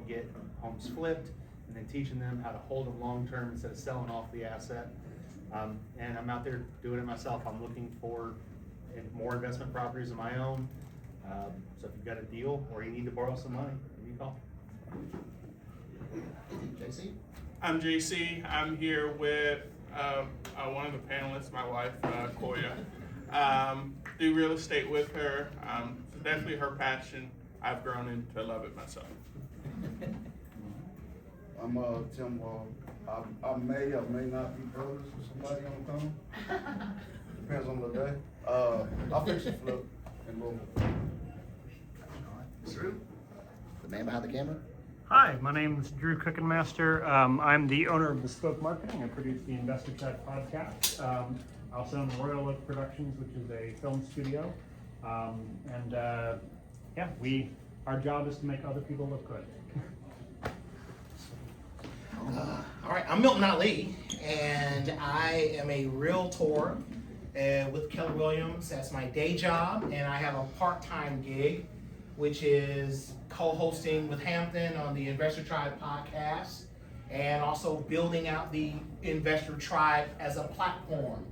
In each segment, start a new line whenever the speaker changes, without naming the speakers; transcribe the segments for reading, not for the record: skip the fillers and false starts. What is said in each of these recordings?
get homes flipped, and then teaching them how to hold them long-term instead of selling off the asset. And I'm out there doing it myself. I'm looking for more investment properties of my own. So if you've got a deal or you need to borrow some money, give me a call.
JC?
I'm JC. I'm here with one of the panelists, my wife, Koya. Do real estate with her. It's definitely her passion. I've grown into love it myself.
I'm Tim Wall. I may or may not be brothers with somebody on the phone. Depends on the day. I'll fix the flip and move.
Drew? The man behind the camera?
Hi, my name is Drew Cookenmaster. I'm the owner of Bespoke Marketing. I produce the Investor Chat podcast. I also own Royal Oak Productions, which is a film studio. Our job is to make other people look good.
All right, I'm Milton Ali, and I am a realtor with Keller Williams. That's my day job, and I have a part-time gig, which is co-hosting with Hampton on the Investor Tribe podcast, and also building out the Investor Tribe as a platform.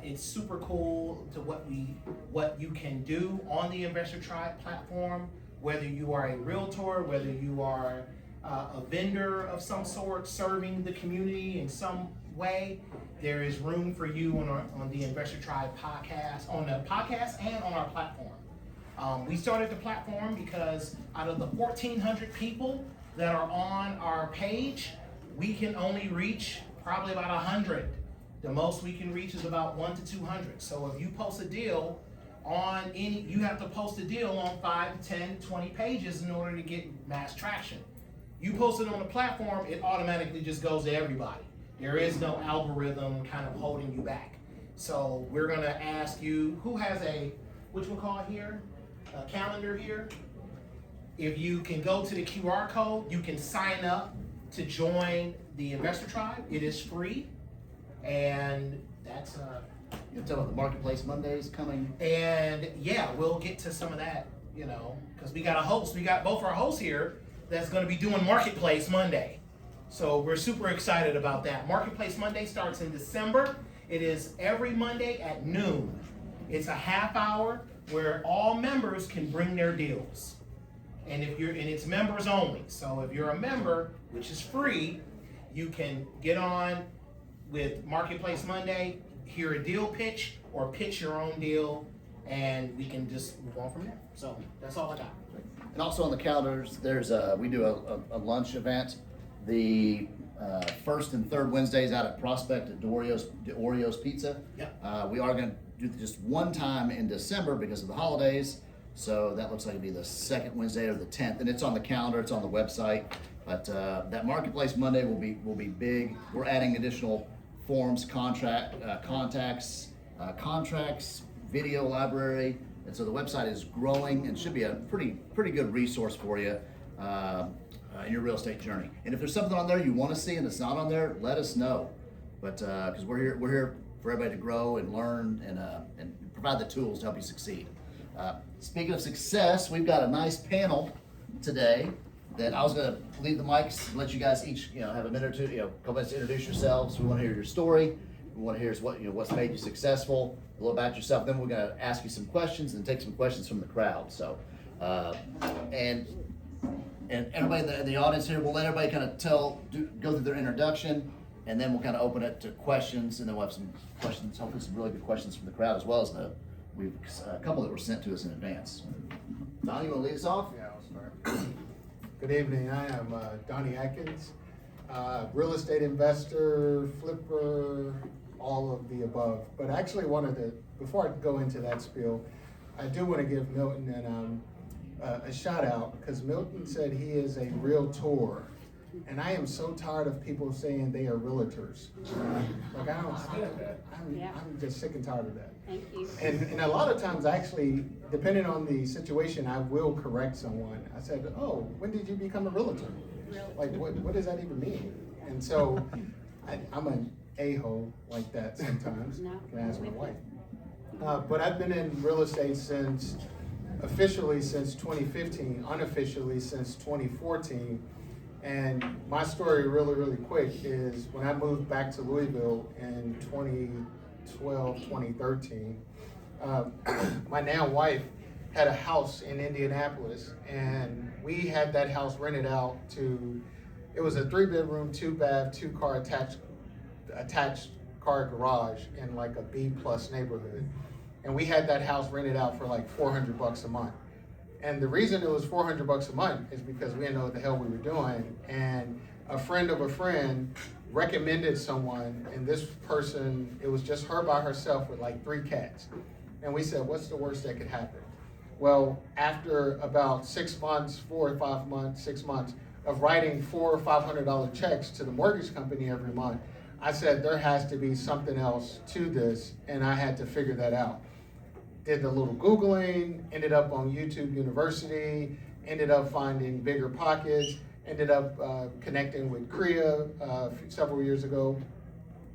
It's super cool to what you can do on the Investor Tribe platform, whether you are a realtor, whether you are a vendor of some sort serving the community in some way. There is room for you on the Investor Tribe podcast, on the podcast and on our platform. We started the platform because out of the 1,400 people that are on our page, we can only reach probably about 100. The most we can reach is about 100 to 200. So if you post a deal on you have to post a deal on 5 to 10, 20 pages in order to get mass traction. You post it on the platform, it automatically just goes to everybody. There is no algorithm kind of holding you back. So we're gonna ask you, who has which we'll call it here, a calendar here. If you can go to the QR code, you can sign up to join the Investor Tribe. It is free, and that's
You can tell about the Marketplace Mondays coming.
and yeah, we'll get to some of that, because we got a host. We got both our hosts here that's going to be doing Marketplace Monday. So we're super excited about that. Marketplace Monday starts in December. It is every Monday at noon. It's a half hour where all members can bring their deals. And it's members only. So if you're a member, which is free, you can get on with Marketplace Monday, hear a deal pitch, or pitch your own deal, and we can just move on from there. So that's all I got.
And also on the calendars, we do a lunch event, the first and third Wednesdays out at Prospect at Oreo's Pizza.
Yep.
We are going to do just one time in December because of the holidays, so that looks like it'll be the second Wednesday or the 10th, and it's on the calendar, it's on the website. But that Marketplace Monday will be big. We're adding additional forms, contacts, contracts, video library. And so the website is growing and should be a pretty good resource for you in your real estate journey. And if there's something on there you want to see and it's not on there, let us know. But because we're here for everybody to grow and learn and provide the tools to help you succeed. Speaking of success, we've got a nice panel today that I was going to leave the mics, let you guys each have a minute or two, a couple minutes to introduce yourselves. We want to hear your story. We want to hear what's made you successful, a little about yourself. Then we're going to ask you some questions and take some questions from the crowd. So, and everybody in the audience here, we'll let everybody kind of go through their introduction, and then we'll kind of open it to questions, and then we'll have some questions, hopefully some really good questions from the crowd, as well as we've a couple that were sent to us in advance. Donnie, you want to lead us off?
Yeah, I'll start. Good evening. I am Donnie Atkins, real estate investor, flipper, all of the above. But I actually before I go into that spiel, I do want to give Milton a shout out, because Milton said he is a realtor. And I am so tired of people saying they are realtors. Like I'm just sick and tired of that.
Thank you.
And a lot of times, actually, depending on the situation, I will correct someone. I said, "Oh, when did you become a realtor?" Like, what does that even mean? And so, I'm an a-hole like that sometimes.
No.
You can ask my wife. But I've been in real estate since officially since 2015, unofficially since 2014. And my story really, really quick is when I moved back to Louisville in 2012, 2013, my now wife had a house in Indianapolis, and we had that house rented out to, it was a 3-bedroom, 2-bath, 2-car attached car garage in like a B+ neighborhood. And we had that house rented out for like $400 a month. And the reason it was $400 a month is because we didn't know what the hell we were doing. And a friend of a friend recommended someone, and this person, it was just her by herself with like 3 cats. And we said, what's the worst that could happen? Well, after about 6 months, 4 or 5 months, 6 months of writing $400 or $500 checks to the mortgage company every month, I said there has to be something else to this, and I had to figure that out. Did the little Googling, ended up on YouTube University, ended up finding Bigger Pockets, ended up connecting with CREA several years ago,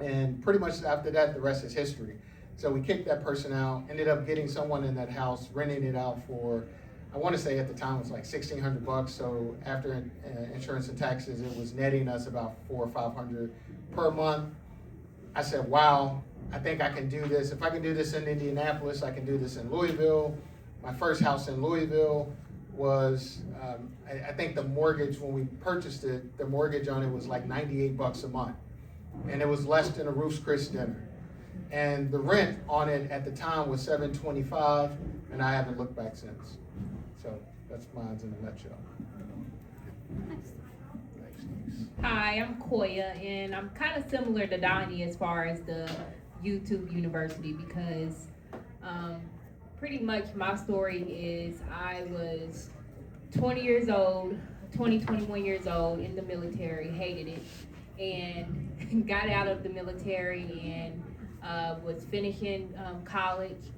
and pretty much after that, the rest is history. So we kicked that person out, ended up getting someone in that house, renting it out for, I want to say at the time it was like $1,600. So after insurance and taxes, it was netting us about $400 or $500 per month. I said, wow, I think I can do this. If I can do this in Indianapolis, I can do this in Louisville. My first house in Louisville was, I think the mortgage, when we purchased it, the mortgage on it was like $98 a month. And it was less than a Ruth's Chris dinner. And the rent on it at the time was $725, and I haven't looked back since. So that's mine in a nutshell.
Hi, I'm Koya, and I'm kind of similar to Donnie as far as the YouTube University, because pretty much my story is I was 21 years old in the military, hated it, and got out of the military and was finishing college,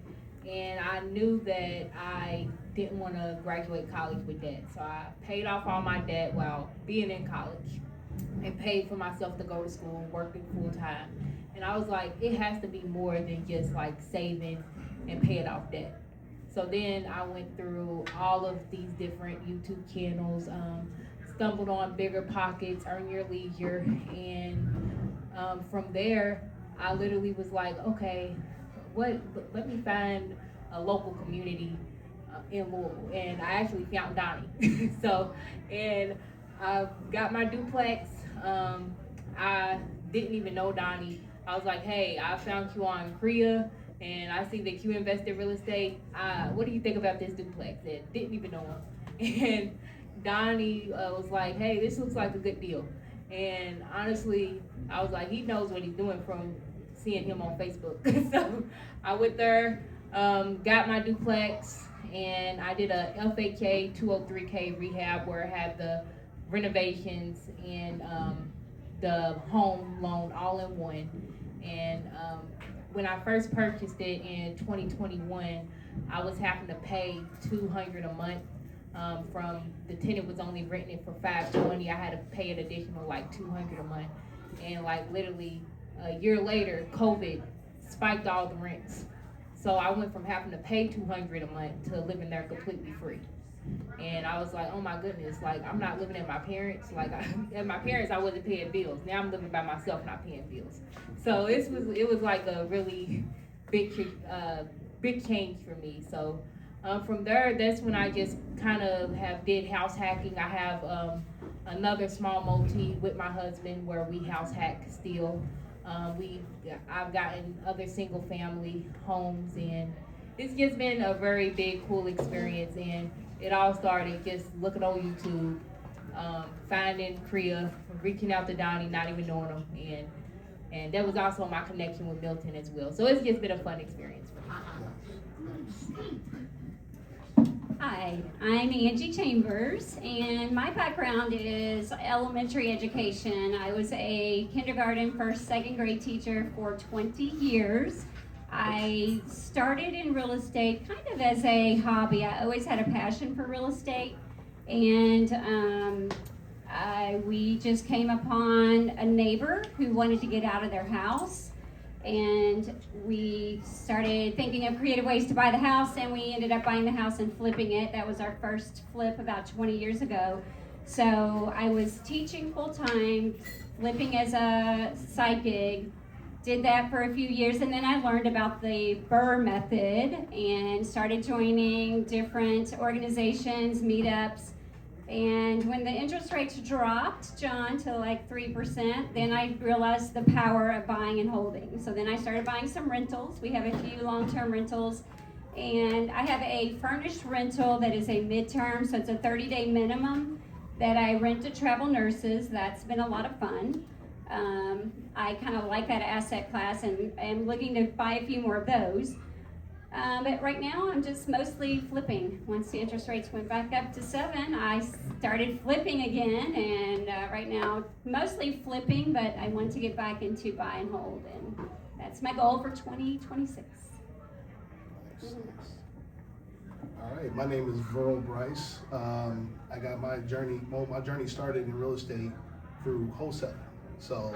and I knew that I didn't want to graduate college with debt, so I paid off all my debt while being in college and paid for myself to go to school, working full time. And I was like, it has to be more than just like saving and paying off debt. So then I went through all of these different YouTube channels, stumbled on Bigger Pockets, Earn Your Leisure, and from there, I literally was like, okay, let me find a local community in Louisville. And I actually found Donnie. And I got my duplex. I didn't even know Donnie. I was like, hey, I found you on CREA, and I see that you invest in real estate. What do you think about this duplex? And didn't even know him. And Donnie was like, hey, this looks like a good deal. And honestly, I was like, he knows what he's doing from seeing him on Facebook. So I went there, got my duplex, and I did a FHA 203K rehab where I had the renovations and the home loan all in one. And when I first purchased it in 2021, I was having to pay $200 a month. From the tenant was only renting it for $520, I had to pay an additional like $200 a month. And like literally a year later, COVID spiked all the rents. So I went from having to pay $200 a month to living there completely free. And I was like, oh my goodness, like I'm not living at my parents. Like at my parents, I wasn't paying bills. Now I'm living by myself, not paying bills. So it was like a really big change for me. So from there, that's when I just kind of did house hacking. I have another small multi with my husband where we house hack still. I've gotten other single family homes, and it's just been a very big, cool experience. And it all started just looking on YouTube, finding CREA, reaching out to Donnie, not even knowing him, and that was also my connection with Milton as well. So it's just been a fun experience for me.
Hi, I'm Angie Chambers, and my background is elementary education. I was a kindergarten, first, second grade teacher for 20 years. I started in real estate kind of as a hobby. I always had a passion for real estate, and we just came upon a neighbor who wanted to get out of their house, And we started thinking of creative ways to buy the house, and we ended up buying the house and flipping it. That was our first flip about 20 years ago. So I was teaching full-time, flipping as a side gig, did that for a few years, and then I learned about the BRRRR method and started joining different organizations, meetups. And when the interest rates dropped, John, to like 3%, then I realized the power of buying and holding. So then I started buying some rentals. We have a few long-term rentals. And I have a furnished rental that is a midterm, so it's a 30-day minimum that I rent to travel nurses. That's been a lot of fun. I kind of like that asset class and am looking to buy a few more of those. But right now I'm just mostly flipping. Once the interest rates went back up to 7, I started flipping again, and right now mostly flipping, but I want to get back into buy and hold, and that's my goal for 2026.
All right, my name is Verl Bryce. I got my journey started in real estate through wholesaling. So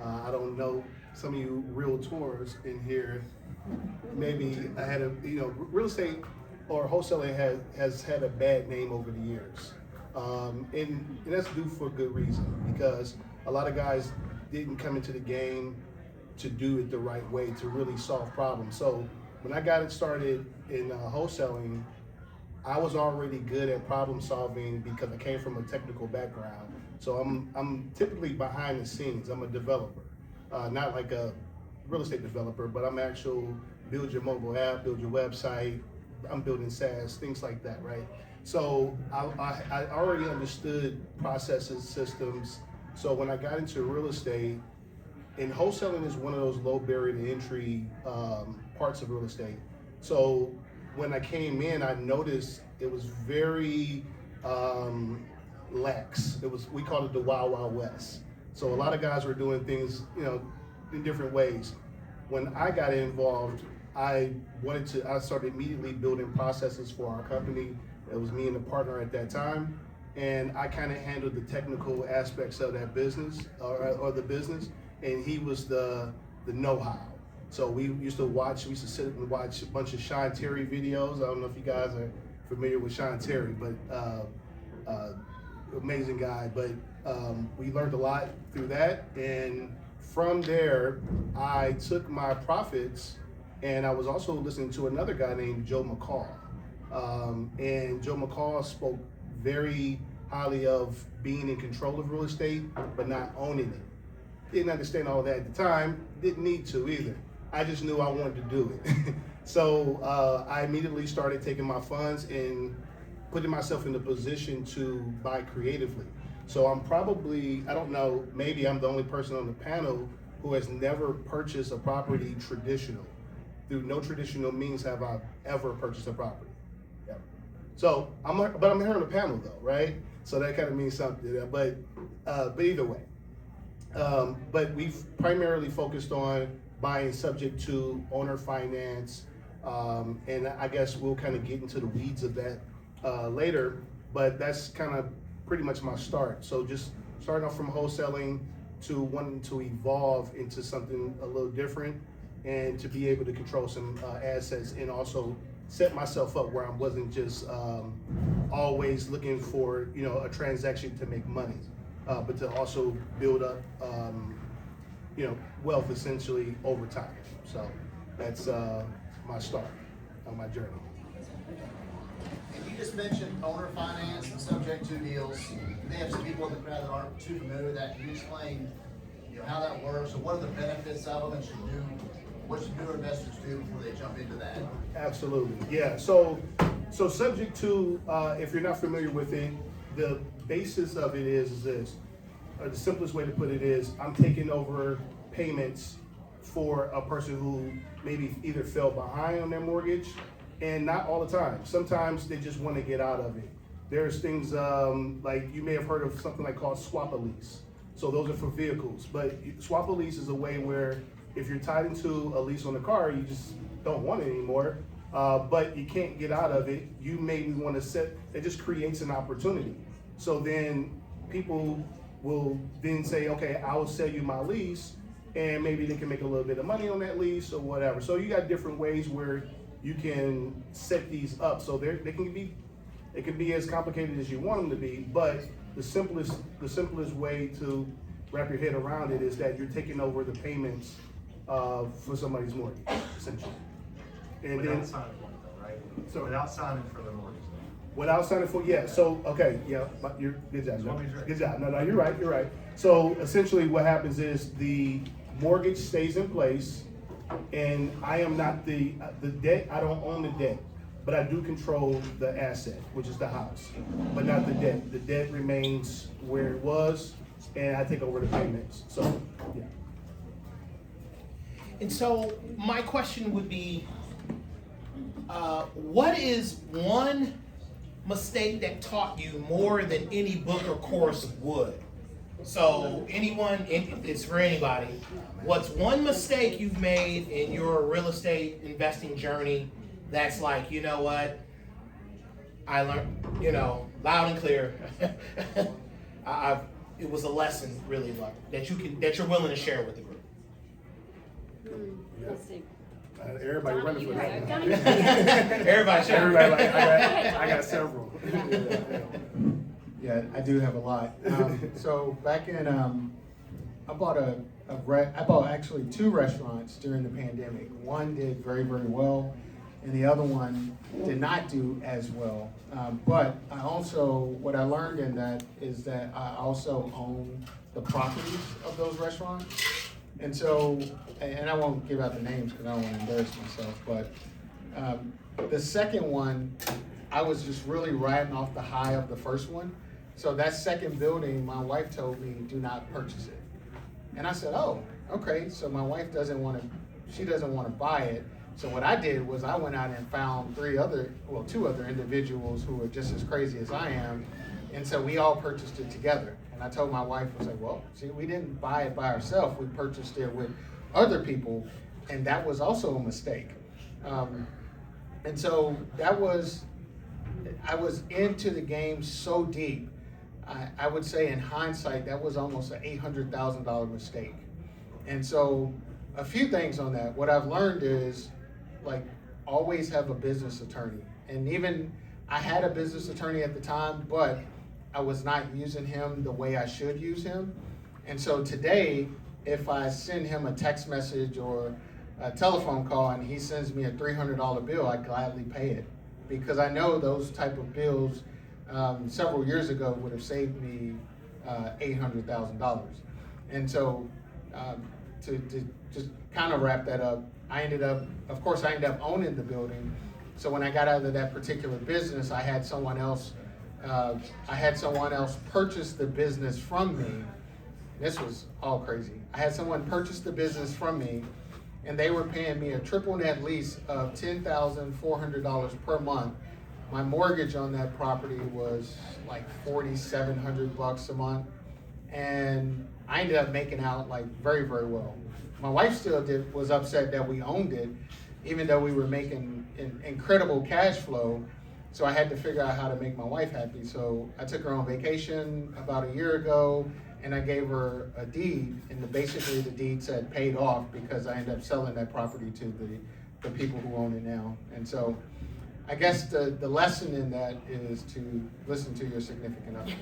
I don't know, some of you realtors in here, maybe I had real estate or wholesaling has had a bad name over the years. And that's due for a good reason, because a lot of guys didn't come into the game to do it the right way, to really solve problems. So when I got it started in wholesaling, I was already good at problem solving because I came from a technical background. So I'm typically behind the scenes. I'm a developer, not like a real estate developer, but I'm actual build your mobile app, build your website. I'm building SaaS, things like that, right? So I already understood processes, systems. So when I got into real estate, and wholesaling is one of those low barrier to entry parts of real estate. So when I came in, I noticed it was very lax. We called it the Wild Wild West. So a lot of guys were doing things, in different ways. When I got involved, I started immediately building processes for our company. It was me and the partner at that time, and I kind of handled the technical aspects of that business or the business, and he was the know-how. So we used to sit and watch a bunch of Sean Terry videos. I don't know if you guys are familiar with Sean Terry, but amazing guy. But we learned a lot through that, and from there, I took my profits, and I was also listening to another guy named Joe McCall. And Joe McCall spoke very highly of being in control of real estate, but not owning it. Didn't understand all that at the time, didn't need to either. I just knew I wanted to do it. So I immediately started taking my funds and putting myself in the position to buy creatively. So I'm probably, I don't know, maybe I'm the only person on the panel who has never purchased a property traditional. Through no traditional means have I ever purchased a property. Yeah. So I'm here on the panel though, right? So that kind of means something. But either way, but we've primarily focused on buying subject to owner finance, and I guess we'll kind of get into the weeds of that later. But that's kind of pretty much my start. So just starting off from wholesaling to wanting to evolve into something a little different, and to be able to control some assets, and also set myself up where I wasn't just always looking for a transaction to make money, but to also build up wealth essentially over time. So that's my start on my journey.
And you just mentioned owner finance and subject to deals. They have some people in the crowd that aren't too familiar with that. Can you explain, how that works, and what are the benefits of them, and what should newer investors do before they jump into that?
Absolutely, yeah. So subject to, if you're not familiar with it, the basis of it is this. The simplest way to put it is, I'm taking over payments for a person who maybe either fell behind on their mortgage, and not all the time. Sometimes they just want to get out of it. There's things like you may have heard of something like called swap-a-lease. So those are for vehicles, but swap-a-lease is a way where if you're tied into a lease on a car, you just don't want it anymore, but you can't get out of it. You maybe want to it just creates an opportunity. So then people will then say, okay, I will sell you my lease, and maybe they can make a little bit of money on that lease or whatever. So you got different ways where you can set these up, so they can be, it can be as complicated as you want them to be, but the simplest way to wrap your head around it is that you're taking over the payments for somebody's mortgage, essentially. And
Without
then,
signing for it though, right?
So-
Without signing for the mortgage.
without signing for, yeah, so, okay, yeah, but you're, good job,
Just want to make sure.
good job. No, you're right. So essentially what happens is the mortgage stays in place, and I am not the debt, I don't own the debt, but I do control the asset, which is the house, but not the debt. The debt remains where it was, and I take over the payments, so, yeah.
And so my question would be, what is one mistake that taught you more than any book or course would? So anyone, it's for anybody. What's one mistake you've made in your real estate investing journey that's like, you know what, I learned, loud and clear. It was a lesson really like that you're willing to share with the group.
Let's see.
Everybody running for that.
Donnie,
Everybody share.
Everybody, I got several.
Yeah, I do have a lot. So back in, I bought actually 2 restaurants during the pandemic. One did very, very well, and the other one did not do as well. But I also, what I learned in that is that I also own the properties of those restaurants. And so, and I won't give out the names because I don't want to embarrass myself, but the second one, I was just really riding off the high of the first one. So that second building, my wife told me, do not purchase it. And I said, oh, okay. So my wife doesn't want to buy it. So what I did was I went out and found 2 other individuals who were just as crazy as I am. And so we all purchased it together. And I told my wife, I was like, well, see, we didn't buy it by ourselves. We purchased it with other people. And that was also a mistake. And so I was into the game so deep. I would say in hindsight, that was almost an $800,000 mistake. And so a few things on that. What I've learned is, like, always have a business attorney. And even I had a business attorney at the time, but I was not using him the way I should use him. And so today, if I send him a text message or a telephone call and he sends me a $300 bill, I gladly pay it. Because I know those type of bills several years ago would have saved me $800,000. And so to just kind of wrap that up, I ended up owning the building. So when I got out of that particular business, I had someone else purchase the business from me. This was all crazy. I had someone purchase the business from me, and they were paying me a triple net lease of $10,400 per month. My mortgage on that property was like $4,700 a month, and I ended up making out like very, very well. My wife still was upset that we owned it, even though we were making incredible cash flow. So I had to figure out how to make my wife happy. So I took her on vacation about a year ago, and I gave her a deed, and basically the deed said paid off because I ended up selling that property to the people who own it now. And so I guess the lesson in that is to listen to your significant other.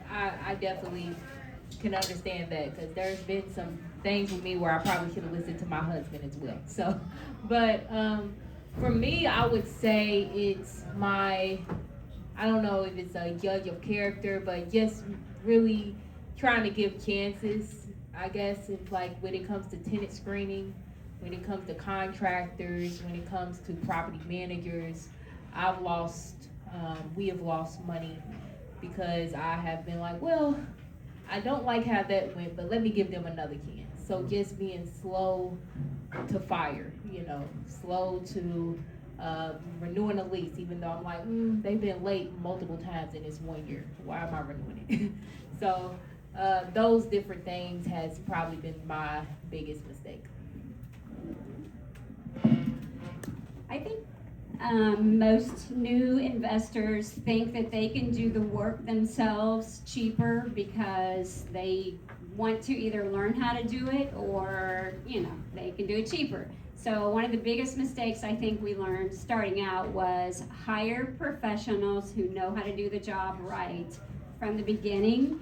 I definitely can understand that, because there's been some things with me where I probably should have listened to my husband as well. So, but for me, I would say it's I don't know if it's a judge of character, but just really trying to give chances. I guess it's like when it comes to tenant screening, when it comes to contractors, when it comes to property managers, we have lost money because I have been like, well, I don't like how that went, but let me give them another chance. So just being slow to fire, slow to renewing a lease, even though I'm like, they've been late multiple times in this 1 year. Why am I renewing it? So those different things has probably been my biggest mistake.
I think Most new investors think that they can do the work themselves cheaper because they want to either learn how to do it or, they can do it cheaper. So one of the biggest mistakes I think we learned starting out was hire professionals who know how to do the job right from the beginning.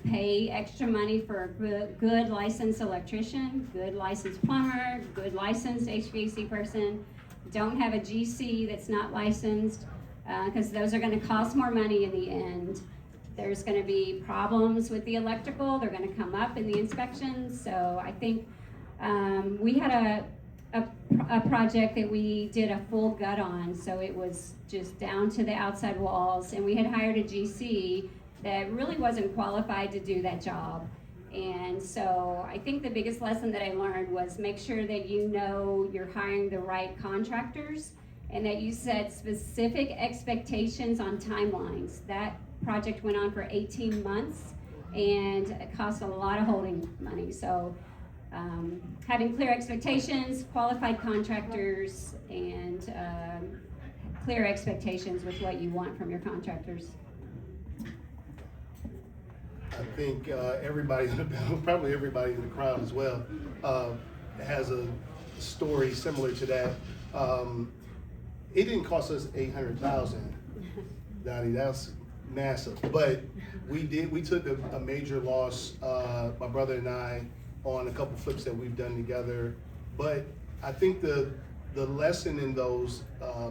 Pay extra money for a good licensed electrician, good licensed plumber, good licensed HVAC person. Don't have a GC that's not licensed, because those are going to cost more money in the end. There's going to be problems with the electrical. They're going to come up in the inspections. So I think we had a project that we did a full gut on. So it was just down to the outside walls, and we had hired a GC that really wasn't qualified to do that job. And so I think the biggest lesson that I learned was make sure that you know you're hiring the right contractors and that you set specific expectations on timelines. That project went on for 18 months and it cost a lot of holding money. So having clear expectations, qualified contractors, and clear expectations with what you want from your contractors.
I think everybody, probably everybody in the crowd as well, has a story similar to that. It didn't cost us $800,000, Donnie. That's massive. But we took a major loss, my brother and I, on a couple flips that we've done together. But I think the lesson in those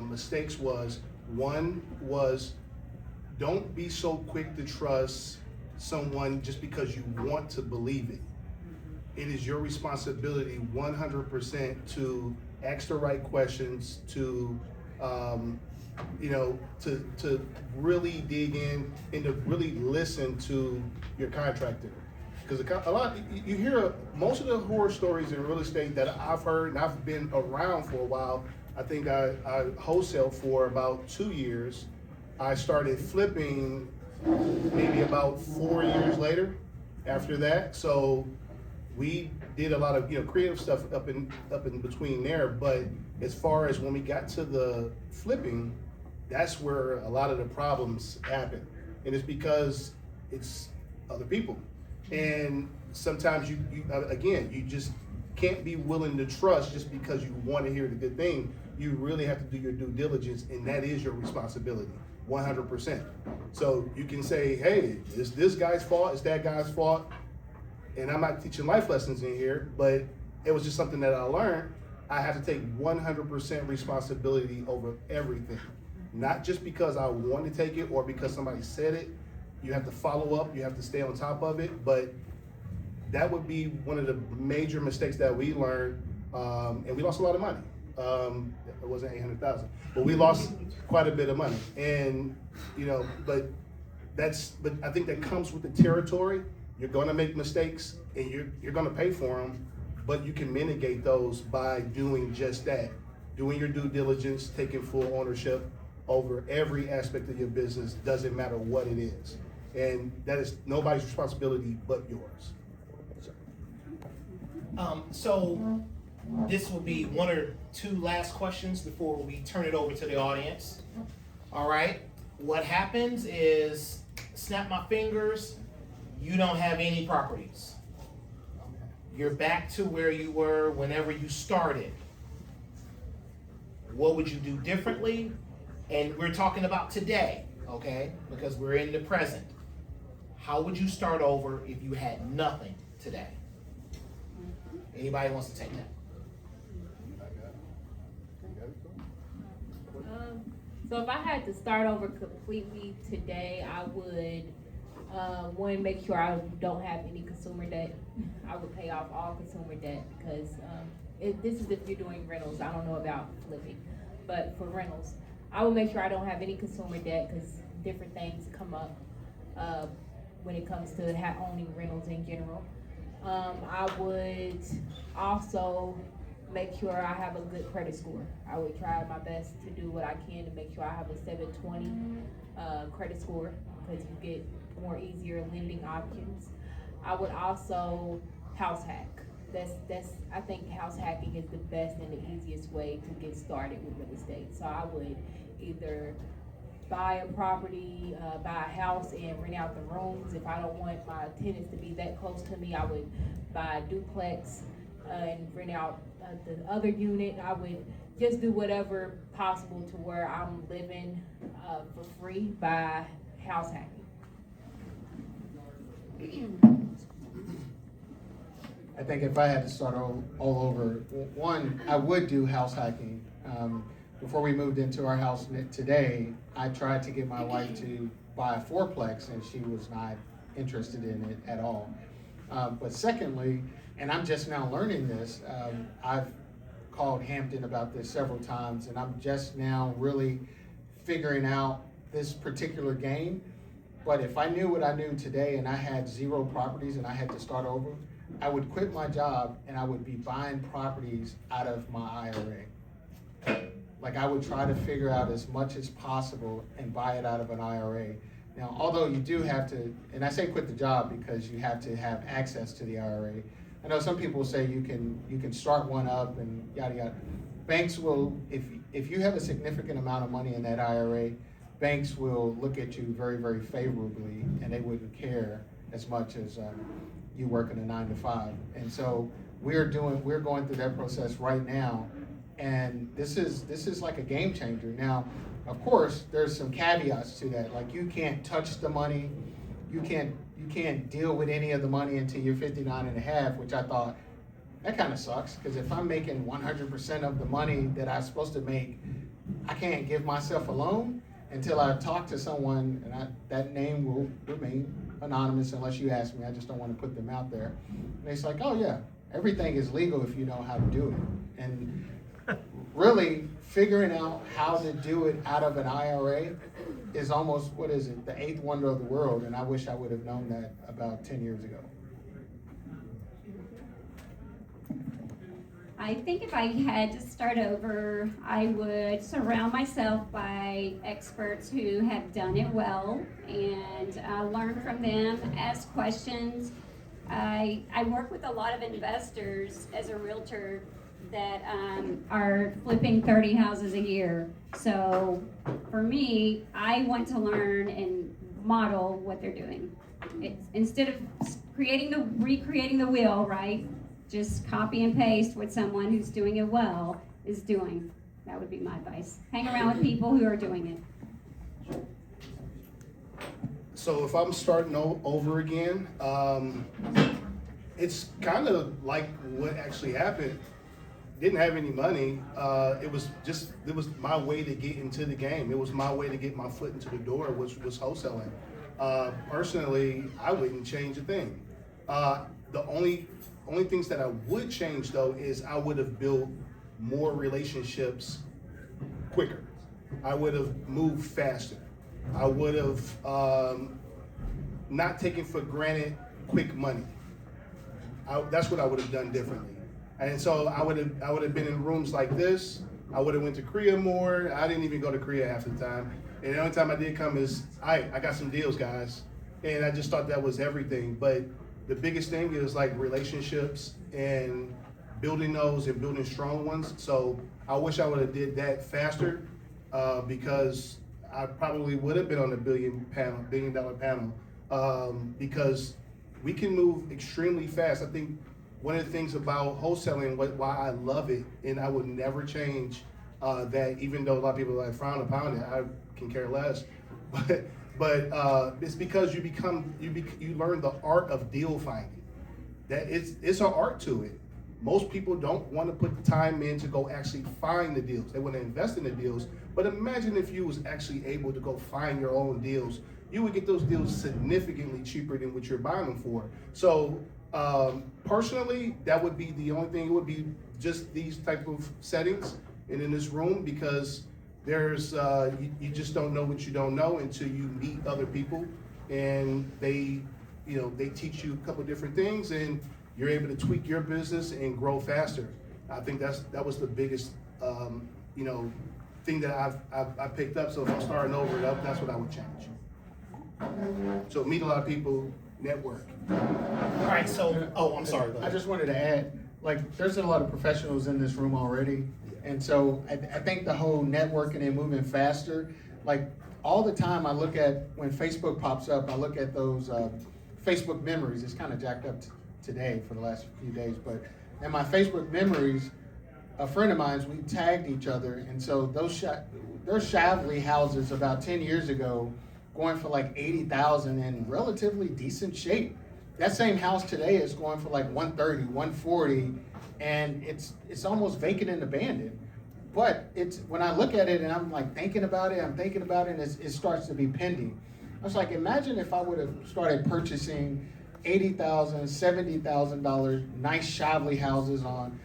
mistakes was, one was, don't be so quick to trust someone just because you want to believe it. It is your responsibility 100% to ask the right questions, to to really dig in and to really listen to your contractor. Because you hear most of the horror stories in real estate that I've heard, and I've been around for a while. I think I wholesaled for about 2 years. I started flipping maybe about 4 years later after that. So we did a lot of creative stuff up in between there. But as far as when we got to the flipping, that's where a lot of the problems happen. And it's because it's other people. And sometimes you just can't be willing to trust just because you want to hear the good thing. You really have to do your due diligence, and that is your responsibility, 100%. So you can say, hey, it's this guy's fault, it's that guy's fault, and I'm not teaching life lessons in here, but it was just something that I learned. I have to take 100% responsibility over everything. Not just because I want to take it or because somebody said it. You have to follow up, you have to stay on top of it, but that would be one of the major mistakes that we learned, and we lost a lot of money. It wasn't 800,000, but we lost quite a bit of money. And but I think that comes with the territory. You're going to make mistakes, and you're going to pay for them, but you can mitigate those by doing just that, doing your due diligence, taking full ownership over every aspect of your business. Doesn't matter what it is, and that is nobody's responsibility but yours.
So this will be one or two last questions before we turn it over to the audience. All right. What happens is, snap my fingers, you don't have any properties. You're back to where you were whenever you started. What would you do differently? And we're talking about today, okay? Because we're in the present. How would you start over if you had nothing today? Anybody wants to take that?
So if I had to start over completely today, I would, one, make sure I don't have any consumer debt. I would pay off all consumer debt because this is if you're doing rentals. I don't know about flipping, but for rentals, I would make sure I don't have any consumer debt because different things come up when it comes to owning rentals in general. I would also make sure I have a good credit score. I would try my best to do what I can to make sure I have a 720 credit score because you get more easier lending options. I would also house hack. I think house hacking is the best and the easiest way to get started with real estate. So I would either buy a property, buy a house and rent out the rooms. If I don't want my tenants to be that close to me, I would buy a duplex and rent out the other unit. I would just do whatever possible to where I'm living for free by house hacking.
I think if I had to start all over, one, I would do house hacking. Before we moved into our house today, I tried to get my wife to buy a fourplex and she was not interested in it at all. But secondly, and I'm just now learning this, I've called Hampton about this several times and I'm just now really figuring out this particular game. But if I knew what I knew today and I had 0 properties and I had to start over, I would quit my job and I would be buying properties out of my IRA. Like I would try to figure out as much as possible and buy it out of an IRA. Now, although you do have to, and I say quit the job because you have to have access to the IRA. I know some people say you can start one up and yada yada. Banks will, if you have a significant amount of money in that IRA, banks will look at you very, very favorably and they wouldn't care as much as you working a 9 to 5. And so we're going through that process right now. And this is like a game changer. Now, of course, there's some caveats to that. Like you can't touch the money. You can't deal with any of the money until you're 59 and a half, which I thought, that kind of sucks. Because if I'm making 100% of the money that I'm supposed to make, I can't give myself a loan until I talk to someone, and that name will remain anonymous unless you ask me. I just don't want to put them out there. And it's like, oh yeah, everything is legal if you know how to do it. And really figuring out how to do it out of an IRA is almost, what is it, the 8th wonder of the world, and I wish I would have known that about 10 years ago.
I think if I had to start over, I would surround myself by experts who have done it well and learn from them, ask questions. I work with a lot of investors as a realtor that are flipping 30 houses a year. So for me, I want to learn and model what they're doing. It's, instead of recreating the wheel, right? Just copy and paste what someone who's doing it well is doing. That would be my advice. Hang around with people who are doing it.
So if I'm starting over again, it's kind of like what actually happened. Didn't have any money. It was my way to get into the game. It was my way to get my foot into the door, which was wholesaling. Personally, I wouldn't change a thing. The only things that I would change though is I would have built more relationships quicker. I would have moved faster. I would have not taken for granted quick money. That's what I would have done differently. And so I would have been in rooms like this. I would have went to Korea more. I didn't even go to Korea half the time. And the only time I did come is, I got some deals, guys. And I just thought that was everything. But the biggest thing is like relationships and building those and building strong ones. So I wish I would have did that faster because I probably would have been on the $1 billion panel because we can move extremely fast. I think one of the things about wholesaling, why I love it, and I would never change that, even though a lot of people like frown upon it, I can care less. But it's because you learn the art of deal finding. That it's an art to it. Most people don't want to put the time in to go actually find the deals. They want to invest in the deals. But imagine if you was actually able to go find your own deals. You would get those deals significantly cheaper than what you're buying them for. So personally, that would be the only thing. It would be just these type of settings and in this room because there's you just don't know what you don't know until you meet other people and they teach you a couple different things and you're able to tweak your business and grow faster. I think that was the biggest thing that I've picked up. So if I'm starting over, that's what I would change. So meet a lot of people, network.
All right, so, I'm sorry.
I just wanted to add, like, there's a lot of professionals in this room already. And so I think the whole networking and moving faster, like, all the time I look at, when Facebook pops up, I look at those Facebook memories. It's kind of jacked up today for the last few days, but in my Facebook memories, a friend of mine's, we tagged each other, and so there's Shavley houses about 10 years ago going for like 80,000 in relatively decent shape. That same house today is going for like 130, 140, and it's almost vacant and abandoned. But it's, when I look at it and I'm like thinking about it, and it starts to be pending. I was like, imagine if I would have started purchasing $80,000, $70,000 nice Shavley houses on,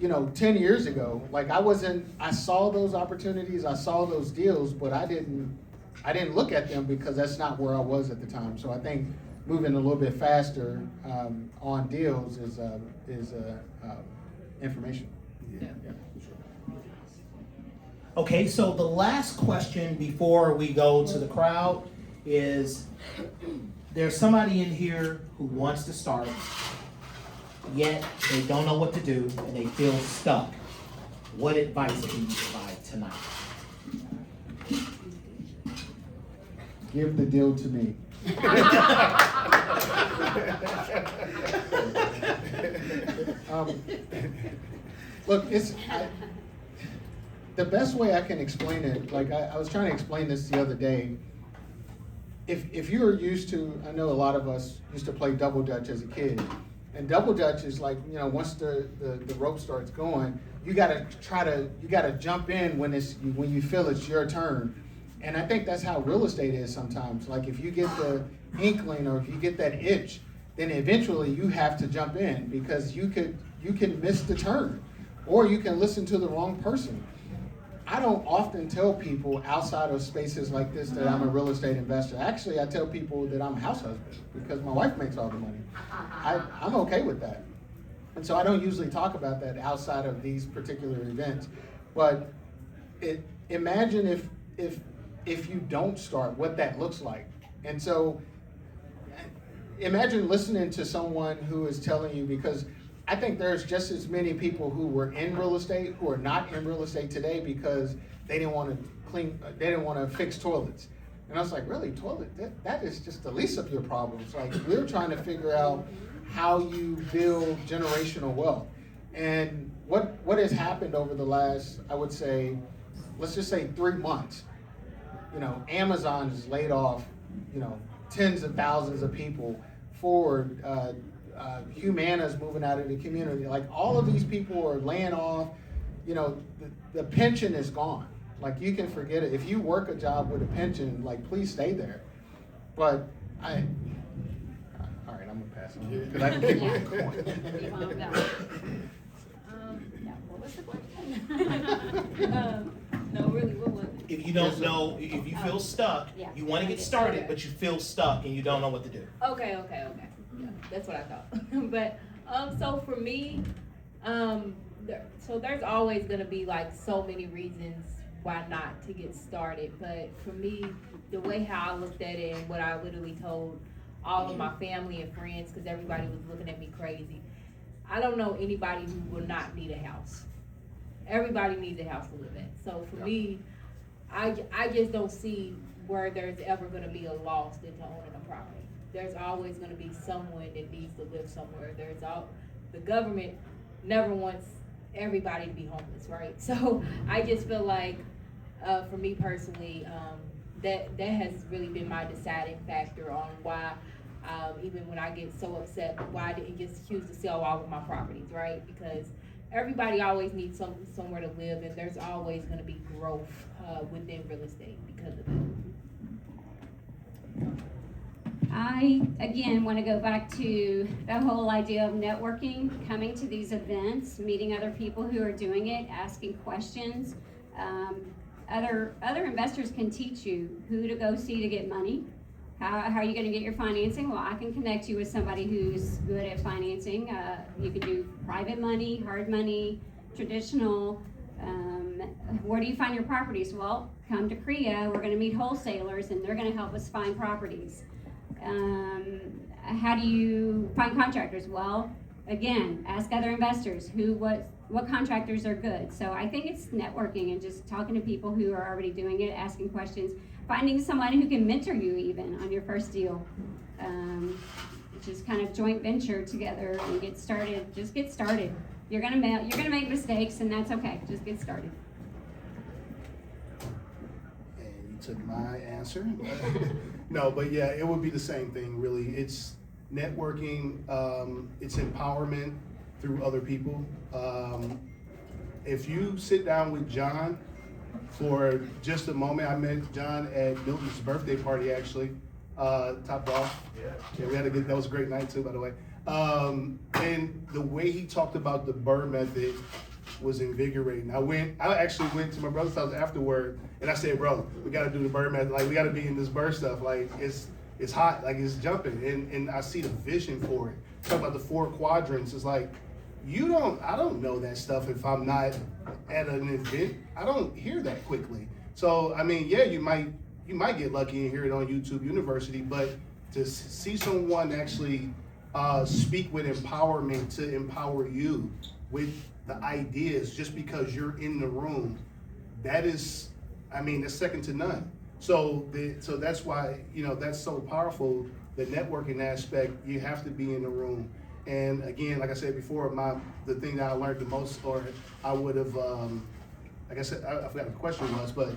10 years ago. Like, I saw those opportunities, I saw those deals, but I didn't look at them because that's not where I was at the time. So I think moving a little bit faster on deals is information.
Yeah. Okay, so the last question before we go to the crowd is, there's somebody in here who wants to start, yet they don't know what to do and they feel stuck. What advice can you provide tonight?
Give the deal to me. Look, the best way I can explain it, like I was trying to explain this the other day. If you're used to, I know a lot of us used to play double dutch as a kid, and double dutch is like, once the rope starts going, you gotta jump in when you feel it's your turn. And I think that's how real estate is sometimes. Like, if you get the inkling or if you get that itch, then eventually you have to jump in, because you can miss the turn, or you can listen to the wrong person. I don't often tell people outside of spaces like this that I'm a real estate investor. Actually, I tell people that I'm a house husband because my wife makes all the money. I'm okay with that. And so I don't usually talk about that outside of these particular events. But imagine if you don't start, what that looks like. And so imagine listening to someone who is telling you, because I think there's just as many people who were in real estate who are not in real estate today because they didn't want to fix toilets. And I was like, really, toilet? That is just the least of your problems. Like, we're trying to figure out how you build generational wealth. And what has happened over the last, I would say, let's just say 3 months. Amazon has laid off, tens of thousands of people. Ford, Humana's moving out of the community. Like, all of these people are laying off. The pension is gone. Like, you can forget it. If you work a job with a pension, like, please stay there. But all right, I'm gonna pass it on because I can keep on going.
What was the question? No, really, what was it?
If you don't know, if you feel stuck,
Yeah.
you want to get started, but you feel stuck and you don't know what to do.
Okay. Yeah, that's what I thought. But so for me, so there's always gonna be like so many reasons why not to get started. But for me, the way how I looked at it and what I literally told all of my family and friends, because everybody was looking at me crazy, I don't know anybody who will not need a house. Everybody needs a house to live in. So for me, I just don't see where there's ever gonna be a loss into owning a property. There's always gonna be someone that needs to live somewhere. The government never wants everybody to be homeless, right? So I just feel like, for me personally, that has really been my deciding factor on why, even when I get so upset, why I didn't just choose to sell all of my properties, right? Because everybody always needs somewhere to live, and there's always gonna be growth within real estate because of it.
I, again, want to go back to the whole idea of networking, coming to these events, meeting other people who are doing it, asking questions. Other investors can teach you who to go see to get money. How are you going to get your financing? Well, I can connect you with somebody who's good at financing. You can do private money, hard money, traditional. Where do you find your properties? Well, come to CREA. We're going to meet wholesalers, and they're going to help us find properties. How do you find contractors? Well, again, ask other investors what contractors are good. So I think it's networking and just talking to people who are already doing it, asking questions, finding someone who can mentor you even on your first deal. Just kind of joint venture together and get started. Just get started. You're gonna make mistakes, and that's okay. Just get started.
And you took my answer. No, but yeah, it would be the same thing, really. It's networking, it's empowerment through other people. If you sit down with John for just a moment, I met John at Milton's birthday party, actually. Top dog. Yeah, we had that was a great night too, by the way. And the way he talked about the BRRRR method was invigorating. I actually went to my brother's house afterward, and I said, bro, we gotta do the BRRRR method. Like, we gotta be in this BRRRR stuff. Like, it's hot, like it's jumping. And I see the vision for it. Talk about the 4 quadrants. It's like, I don't know that stuff if I'm not at an event. I don't hear that quickly. So, I mean, yeah, you might get lucky and hear it on YouTube University, but to see someone actually speak with empowerment to empower you with the ideas just because you're in the room, that's second to none. So that's why, that's so powerful, the networking aspect. You have to be in the room. And again, like I said before, the thing that I learned the most, or I would have, like I said, I forgot what the question was, but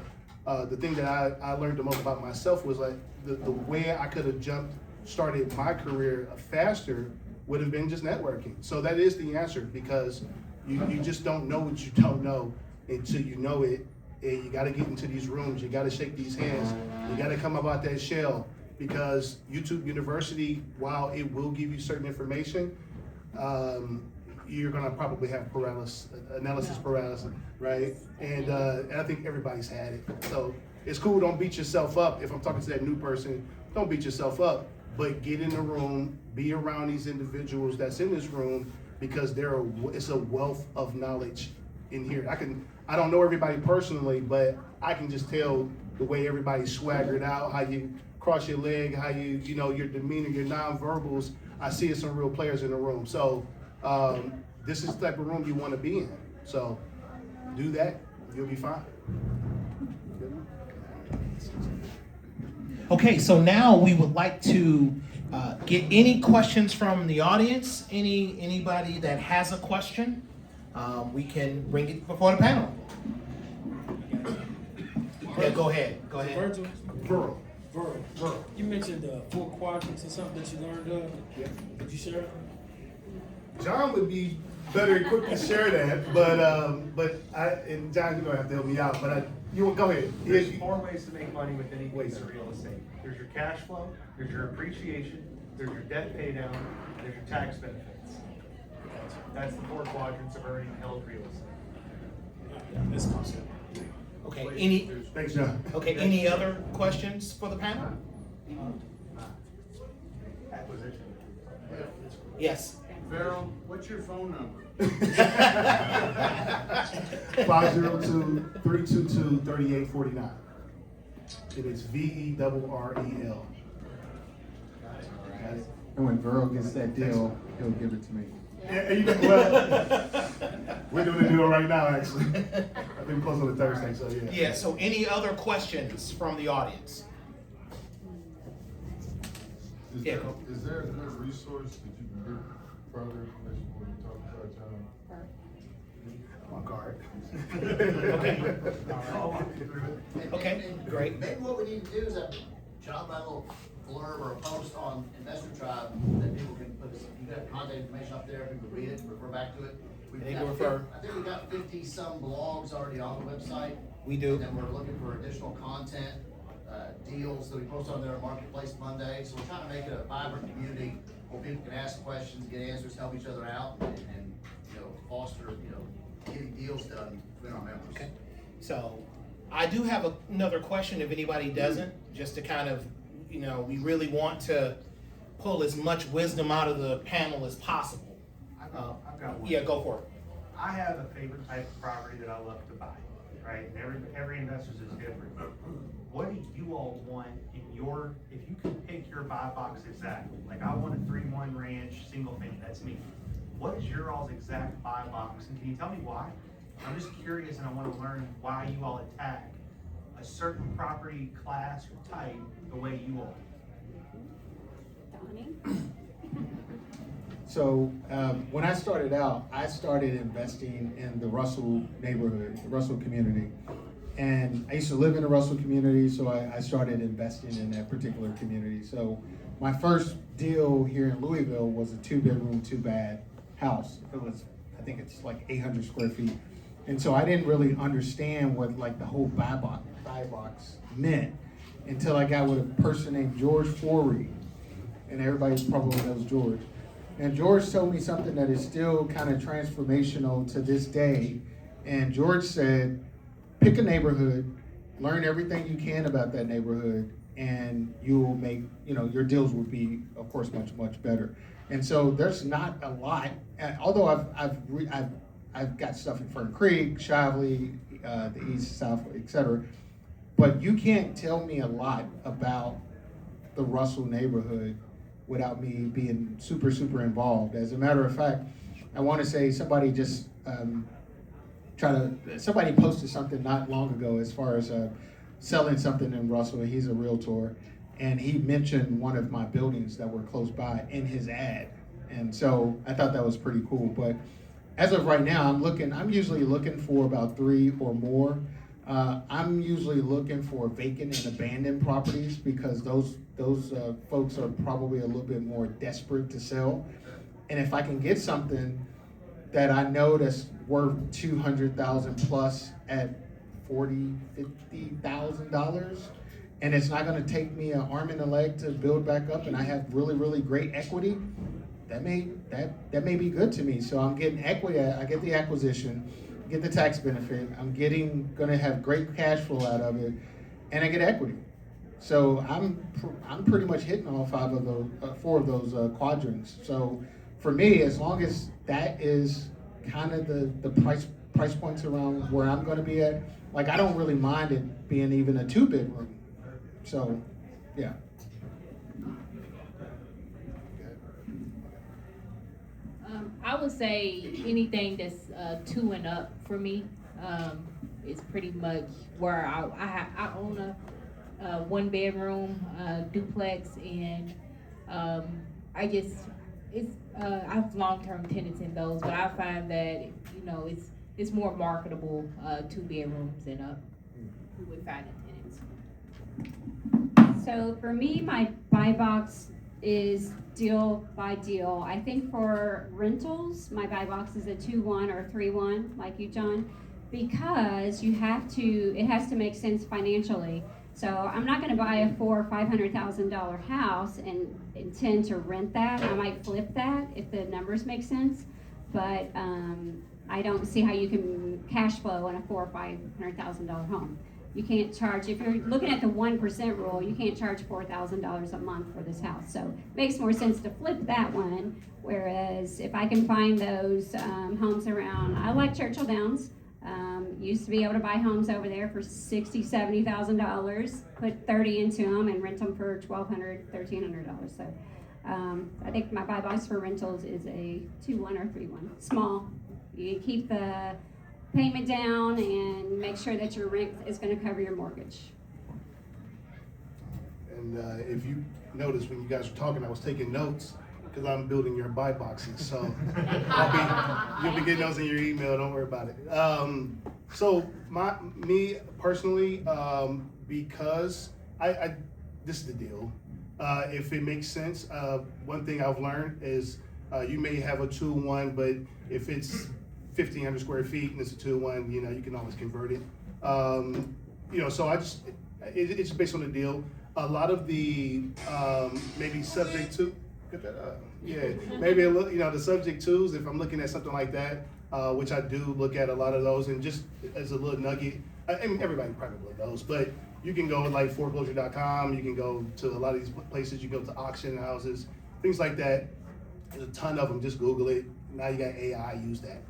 the thing that I learned the most about myself was like the way I could have started my career faster would have been just networking. So that is the answer, because you just don't know what you don't know until you know it. And you got to get into these rooms. You got to shake these hands. You got to come up out that shell, because YouTube University, while it will give you certain information, you're gonna probably have analysis paralysis, right? And I think everybody's had it. So it's cool. Don't beat yourself up. If I'm talking to that new person, don't beat yourself up. But get in the room, be around these individuals that's in this room, because it's a wealth of knowledge in here. I don't know everybody personally, but I can just tell the way everybody's swaggered out, how you cross your leg, how your demeanor, your nonverbals. I see some real players in the room. So this is the type of room you want to be in. So do that, you'll be fine.
Okay, so now we would like to get any questions from the audience. Anybody that has a question, we can bring it before the panel. Yeah, go ahead.
Virgil. You mentioned 4 quadrants or something that you learned of.
Yeah.
Could you share?
John would be better equipped to share that, but and John, you're gonna have to help me out. But you go ahead.
There's 4 ways to make money with any piece of real estate. There's your cash flow, there's your appreciation, there's your debt pay down, there's your tax benefits. That's the 4 quadrants of earning held real estate.
Yeah, this concept.
Okay,
Thanks, John.
Okay, any other questions for the panel?
Acquisition.
Yes.
Farrell, what's your phone number?
502-322-3849. And it's VERREL. Got it.
And when Burrow gets that deal, he'll give it to me.
We're doing a deal right now, actually. I think we're close on the Thursday, so yeah.
Yeah, so any other questions from the audience?
Is
Yeah,
there a good resource that you can get further information when you talk about John?
My card.
Okay, great.
Maybe what we need to do is John write a little blurb or a post on Investor Tribe that people can put, you got contact information up there, people read it, refer back to it.
They can refer.
I think we've got 50 some blogs already on the website.
We do.
And then we're looking for additional content, deals that we post on there on Marketplace Monday. So we're trying to make it a vibrant community where people can ask questions, get answers, help each other out, and foster, getting deals done between our members.
Okay. So I do have another question if anybody doesn't, just to kind of, we really want to pull as much wisdom out of the panel as possible.
I've got one.
Yeah, go for it.
I have a favorite type of property that I love to buy, right? Every investor's is different. What do you all want if you can pick your buy box exactly? Like, I want a 3-1 ranch, single family, that's me. what is your all's exact buy box, and can you tell me why? I'm just curious, and I want to learn why you all attack a certain property class or type the way you all.
Donnie?
So when I started out, I started investing in the Russell neighborhood, the Russell community. And I used to live in the Russell community, so I started investing in that particular community. So my first deal here in Louisville was a 2-bedroom, 2-bath house. It was, I think it's like 800 square feet. And so I didn't really understand what like the whole buy box meant until I got with a person named George Forey. And everybody probably knows George. And George told me something that is still kind of transformational to this day. And George said, pick a neighborhood, learn everything you can about that neighborhood, and you will make, your deals will be, of course, much, much better. And so there's not a lot, although I've got stuff in Fern Creek, Shively, the East, South, etc. But you can't tell me a lot about the Russell neighborhood without me being super, super involved. As a matter of fact, I want to say somebody just somebody posted something not long ago as far as selling something in Russell. He he's a realtor, and he mentioned one of my buildings that were close by in his ad. And so I thought that was pretty cool. But as of right now, I'm usually looking for about 3 or more. I'm usually looking for vacant and abandoned properties because those folks are probably a little bit more desperate to sell. And if I can get something that I know that's worth $200,000 plus at $40,000, $50,000, and it's not going to take me an arm and a leg to build back up, and I have really, really great equity, that may be good to me. So I'm getting equity. I get the acquisition, get the tax benefit. I'm going to have great cash flow out of it, and I get equity. So I'm pretty much hitting all 4 of those quadrants. So for me, as long as that is kind of the price points around where I'm going to be at, like I don't really mind it being even a 2-bedroom. So, yeah.
I would say anything that's 2 and up for me is pretty much where I own a 1-bedroom duplex, and I have long-term tenants in those, but I find that it's more marketable 2 bedrooms and up. We would find tenants.
So for me, my buy box is deal by deal. I think for rentals, my buy box is a 2-1 or 3-1, like you, John, because it has to make sense financially. So I'm not going to buy a $400,000 or $500,000 house and intend to rent that. I might flip that if the numbers make sense, but I don't see how you can cash flow on a $400,000 or $500,000 home. You can't charge, if you're looking at the 1% rule, you can't charge $4,000 a month for this house. So it makes more sense to flip that one. Whereas if I can find those homes around, I like Churchill Downs. Used to be able to buy homes over there for $60,000, $70,000, put 30 into them and rent them for $1,200, $1,300. So I think my buy box for rentals is a 2-1 or 3-1. Small. You keep the payment down and make sure that your rent is going to cover your mortgage.
And if you notice when you guys were talking, I was taking notes because I'm building your buy boxes. So you'll be getting those in your email. Don't worry about it. So me personally, because this is the deal. If it makes sense, one thing I've learned is you may have a 2-1, but if it's 1,500 square feet and it's a 2-1, you can always convert it. So it's based on the deal. A lot of the maybe subject to get that up. Yeah, maybe a little, the subject twos. If I'm looking at something like that, which I do look at a lot of those, and just as a little nugget, I mean everybody probably look at those, but you can go like foreclosure.com. You can go to a lot of these places. You go to auction houses, things like that. There's a ton of them. Just Google it. Now you got AI. Use that.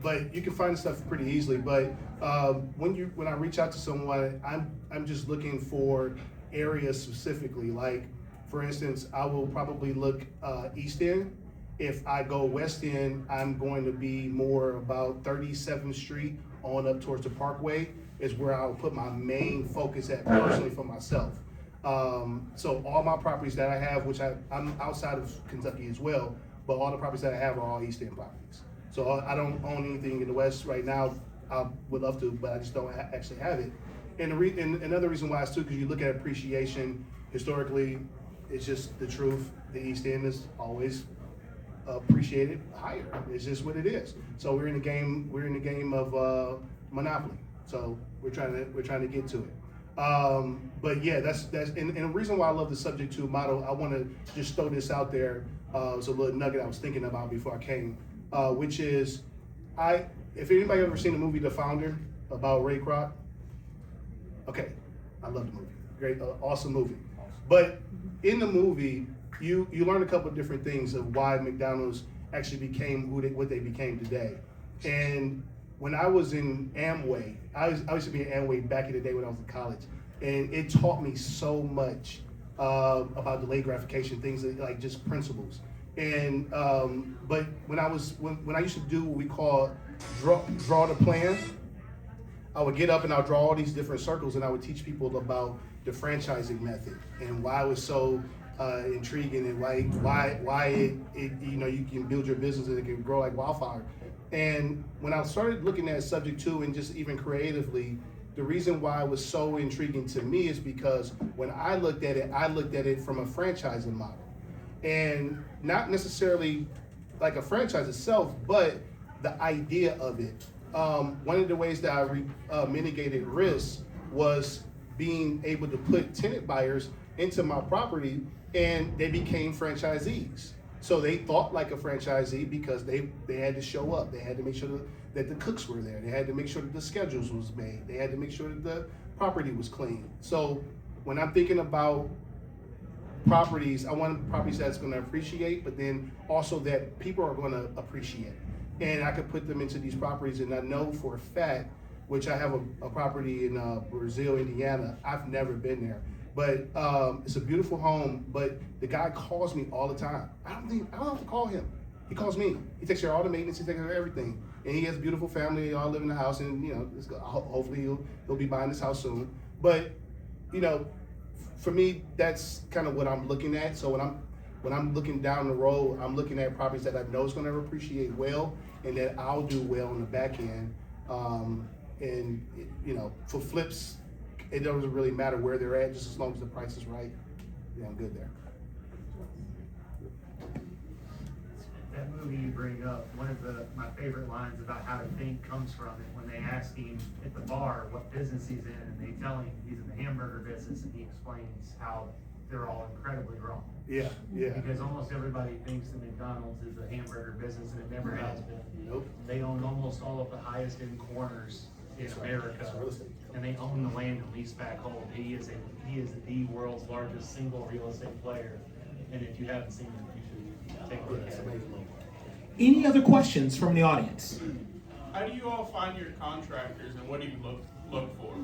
But you can find stuff pretty easily. But when I reach out to someone, I'm just looking for areas specifically. Like, for instance, I will probably look East End, If I go west end, I'm going to be more about 37th Street on up towards the Parkway is where I'll put my main focus at personally for myself. So all my properties that I have, which I'm outside of Kentucky as well, but all the properties that I have are all East End properties. So I don't own anything in the West right now. I would love to, but I just don't actually have it. And another reason why is too, because you look at appreciation historically, it's just the truth. The East End is always appreciated higher. It's just what it is. So we're in the game. We're in the game of monopoly. So we're trying to get to it. But yeah, that's and the reason why I love the subject to model. I want to just throw this out there. It's a little nugget I was thinking about before I came, which is if anybody ever seen the movie The Founder about Ray Kroc, okay, I love the movie. Great, awesome movie. But in the movie, you learn a couple of different things of why McDonald's actually became what they became today. And when I was in Amway, I used to be in Amway back in the day when I was in college, and it taught me so much about delayed gratification, things like just principles. And but when I used to do what we call draw the plan, I would get up and I'll draw all these different circles, and I would teach people about the franchising method and why it was so intriguing, and why it you can build your business and it can grow like wildfire. And when I started looking at subject to and just even creatively, the reason why it was so intriguing to me is because when I looked at it from a franchising model, and not necessarily like a franchise itself, but the idea of it. One of the ways that I mitigated risk was being able to put tenant buyers into my property, and they became franchisees. So they thought like a franchisee because they had to show up. They had to make sure that the cooks were there. They had to make sure that the schedules was made. They had to make sure that the property was clean. So when I'm thinking about properties, I want properties that's going to appreciate, but then also that people are going to appreciate. And I could put them into these properties, and I know for a fact, which I have a property in Brazil, Indiana. I've never been there. But it's a beautiful home, but the guy calls me all the time. I don't have to call him. He calls me. He takes care of all the maintenance, he takes care of everything. And he has a beautiful family, they all live in the house, and hopefully he'll be buying this house soon. But for me, that's kind of what I'm looking at. So when I'm looking down the road, I'm looking at properties that I know is gonna appreciate well, and that I'll do well on the back end. And for flips, it doesn't really matter where they're at, just as long as the price is right. Yeah, I'm good there.
That movie you bring up, one of my favorite lines about how to think comes from it when they ask him at the bar what business he's in, and they tell him he's in the hamburger business, and he explains how they're all incredibly wrong.
Yeah.
Because almost everybody thinks that McDonald's is a hamburger business, and it never has been.
Nope.
They own almost all of the highest end corners in America, and they own the land and lease back hold. He is the world's largest single real estate player, and if you haven't seen it, you should take a look at it.
Any other questions from the audience?
How do you all find your contractors, and what do you look for?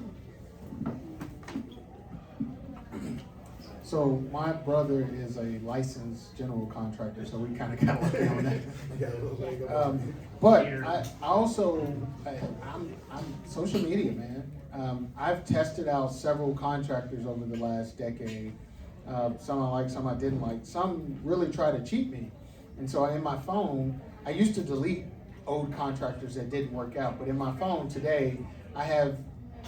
So my brother is a licensed general contractor, so we kind of got lucky on that. But I'm social media, man. I've tested out several contractors over the last decade. Some I liked, some I didn't like. Some really try to cheat me. And so in my phone, I used to delete old contractors that didn't work out. But in my phone today, I have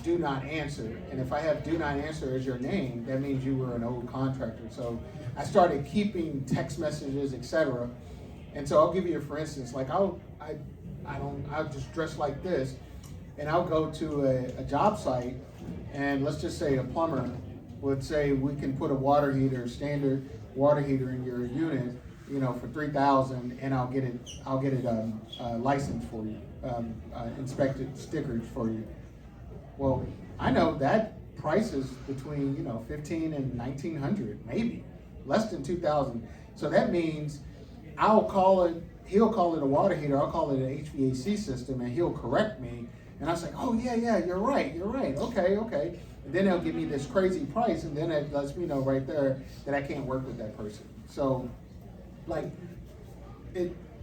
do not answer. And if I have do not answer as your name, that means you were an old contractor. So I started keeping text messages, etc. And so I'll give you for instance, like I'll just dress like this, and I'll go to a job site, and let's just say a plumber would say we can put a water heater, standard water heater in your unit, for $3,000, and I'll get it licensed for you, inspected, stickered for you. Well, I know that price is between $1,500 and $1,900, maybe less than $2,000. So that means he'll call it a water heater, I'll call it an HVAC system, and he'll correct me. And I was like, oh yeah, you're right, okay. And then they'll give me this crazy price, and then it lets me know right there that I can't work with that person. So, like,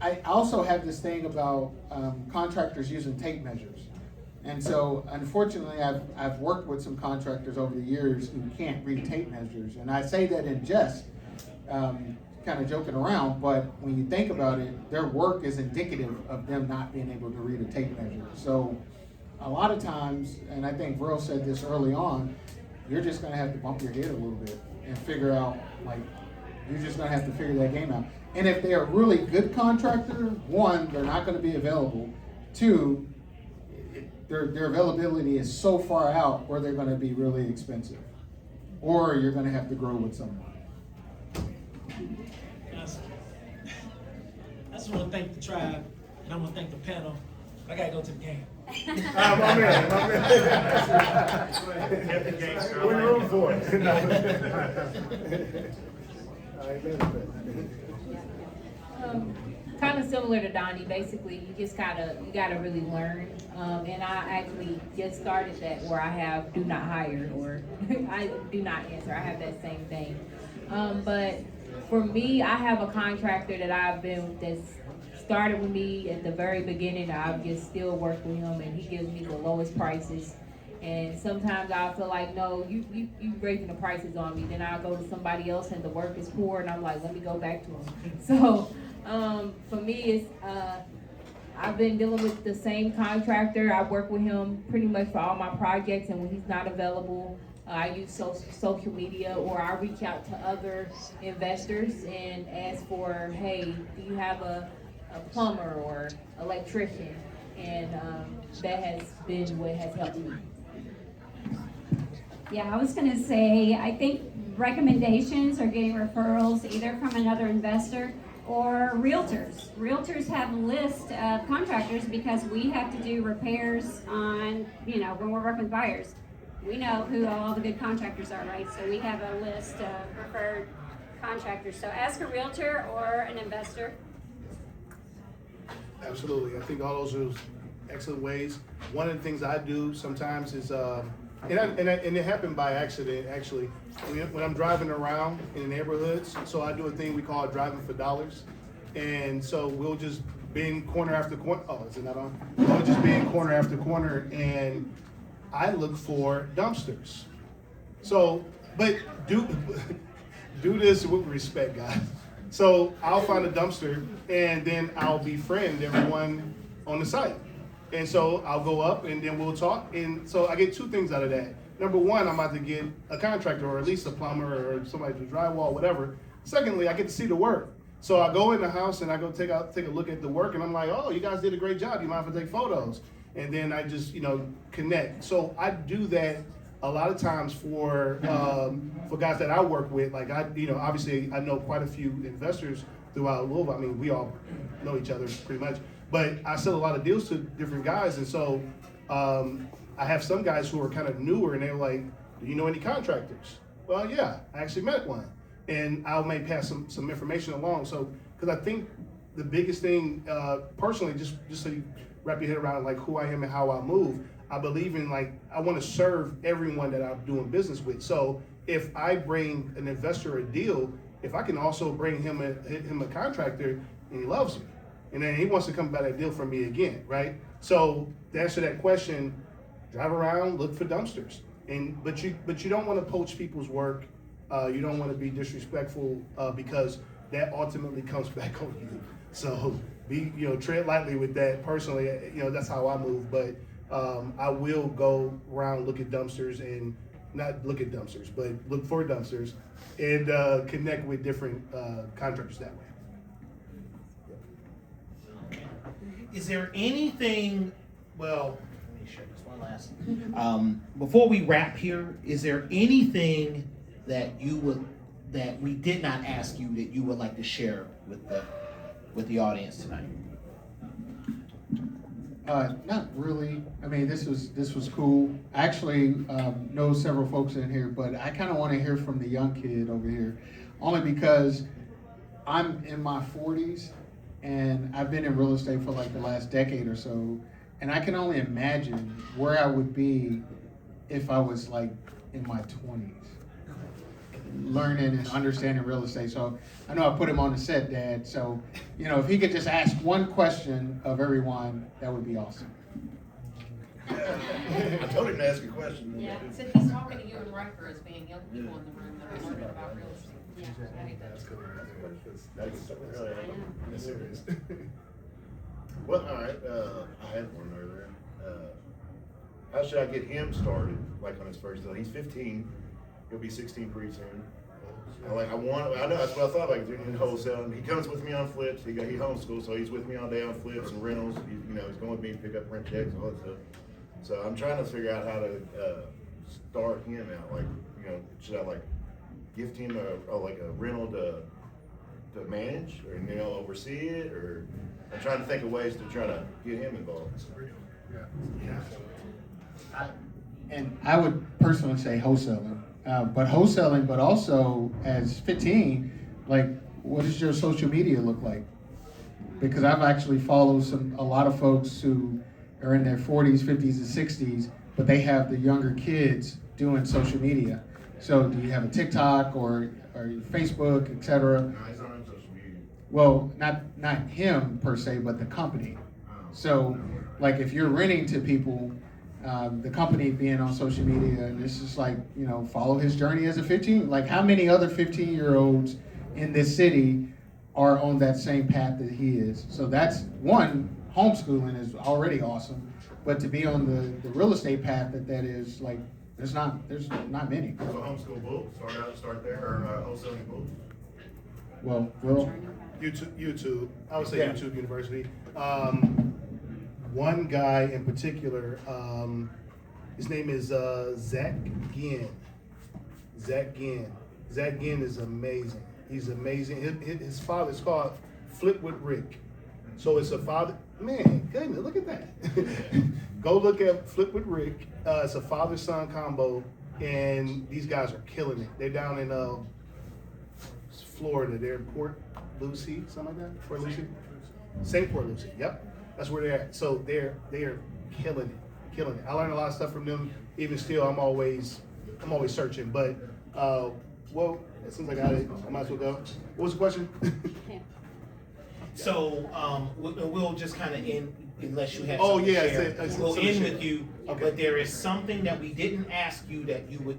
I also have this thing about contractors using tape measures. And so unfortunately, I've worked with some contractors over the years who can't read tape measures. And I say that in jest, kind of joking around, but when you think about it, their work is indicative of them not being able to read a tape measure. So a lot of times, and I think Verl said this early on, you're just gonna have to bump your head a little bit and figure out, like, you're just gonna have to figure that game out. And if they're a really good contractor, one, they're not gonna be available. Two, their availability is so far out where they're gonna be really expensive. Or you're gonna have to grow with someone.
I just want to thank the tribe, and I want to thank the panel. I gotta go to the game.
My man.
Get the gangster.
We're room for it.
Kind of similar to Donnie. Basically, you gotta really learn. And I actually just started that where I have do not hire or I do not answer. I have that same thing. But for me, I have a contractor that's started with me at the very beginning. I've just still worked with him, and he gives me the lowest prices. And sometimes I feel like, no, you raising the prices on me. Then I'll go to somebody else and the work is poor, and I'm like, let me go back to him. So for me, it's I've been dealing with the same contractor. I work with him pretty much for all my projects, and when he's not available, I use social media, or I reach out to other investors and ask for, hey, do you have a plumber or electrician? And that has been what has helped me.
Yeah, I was gonna say, I think recommendations or getting referrals either from another investor or realtors. Realtors have a list of contractors because we have to do repairs on, when we're working with buyers. We know who all the good contractors are, right? So we have a list of preferred contractors. So ask a realtor or an investor.
Absolutely. I think all those are excellent ways. One of the things I do sometimes is, and it happened by accident, actually. When I'm driving around in the neighborhoods, so I do a thing we call driving for dollars. And so we'll just be in corner after corner. Oh, is it not on? We'll just be in corner after corner, and I look for dumpsters. So, but do this with respect, guys. So I'll find a dumpster, and then I'll befriend everyone on the site. And so I'll go up, and then we'll talk. And so I get two things out of that. Number one, I'm about to get a contractor, or at least a plumber, or somebody to drywall, whatever. Secondly, I get to see the work. So I go in the house and I go take a look at the work, and I'm like, oh, you guys did a great job. You mind if I take photos? And then I just, connect. So I do that a lot of times for guys that I work with. Like obviously I know quite a few investors throughout Louisville. I mean, we all know each other pretty much. But I sell a lot of deals to different guys, and so I have some guys who are kind of newer, and they're like, do you know any contractors? Well, yeah, I actually met one. And I may pass some information along. So, because I think the biggest thing, personally, just so you wrap your head around like who I am and how I move, I believe in I want to serve everyone that I'm doing business with. So if I bring an investor a deal, if I can also bring him a contractor and he loves me, and then he wants to come buy that deal from me again, right? So to answer that question, drive around, look for dumpsters, but you don't want to poach people's work. You don't want to be disrespectful because that ultimately comes back on you. So tread lightly with that. Personally, that's how I move. But I will go around, look at dumpsters, and not look at dumpsters, but look for dumpsters and connect with different contractors that way.
Is there anything, well, let me share this one last. Before we wrap here, is there anything that we did not ask you that you would like to share with the audience tonight?
Not really. I mean, this was cool. I actually know several folks in here, but I kind of want to hear from the young kid over here, only because I'm in my 40s and I've been in real estate for like the last decade or so, and I can only imagine where I would be if I was like in my 20s. learning and understanding real estate. So I know I put him on the set, Dad. So, you know, if he could just ask one question of everyone, that would be awesome.
I told him to ask a question.
Yeah, since he's talking to you and Riker as being young people in the room that are learning about real estate. Yeah, I think that's good.
That's serious. Well, all right, I had one earlier. How should I get him started, like on his first deal? He's 15, he'll be 16 pretty soon. I know, that's what I thought, like doing wholesale. He comes with me on flips, he homeschools, so he's with me all day on flips and rentals. He's going with me to pick up rent checks and all that stuff. So I'm trying to figure out how to start him out. Like, should I like gift him a rental to manage or oversee it, or I'm trying to think of ways to try to get him involved.
And I would personally say wholesaling, but also as 15, like, what does your social media look like? Because I've actually followed a lot of folks who are in their 40s, 50s, and 60s, but they have the younger kids doing social media. So do you have a TikTok or Facebook, etc.?
No, he's not on social media.
Well, not him per se, but the company. So, like, if you're renting to people, the company being on social media, and it's just like, follow his journey as a 15. Like, how many other 15-year-olds in this city are on that same path that he is? So that's one. Homeschooling is already awesome, but to be on the real estate path that is, like, there's not many.
So homeschool book, start there, or wholesaling book.
Well,
YouTube. I would say
Yeah.
YouTube University. One guy in particular, his name is Zach Ginn. Zach Ginn is amazing. He's amazing. His father is called Flip with Rick. So it's a father. Man, goodness, look at that. Go look at Flip with Rick. It's a father-son combo, and these guys are killing it. They're down in Florida. They're in Port Lucie, something like that. Port Lucie, St. Port Lucie. Yep, that's where they're at. So they are killing it. I learned a lot of stuff from them. Even still, I'm always searching. But well, it seems like I might as well go. What was the question?
So we'll just kind of end, unless you have
Oh,
something
yeah,
to share.
it's
We'll
something
end
to
with
share.
you,
Okay.
but there is something that we didn't ask you that you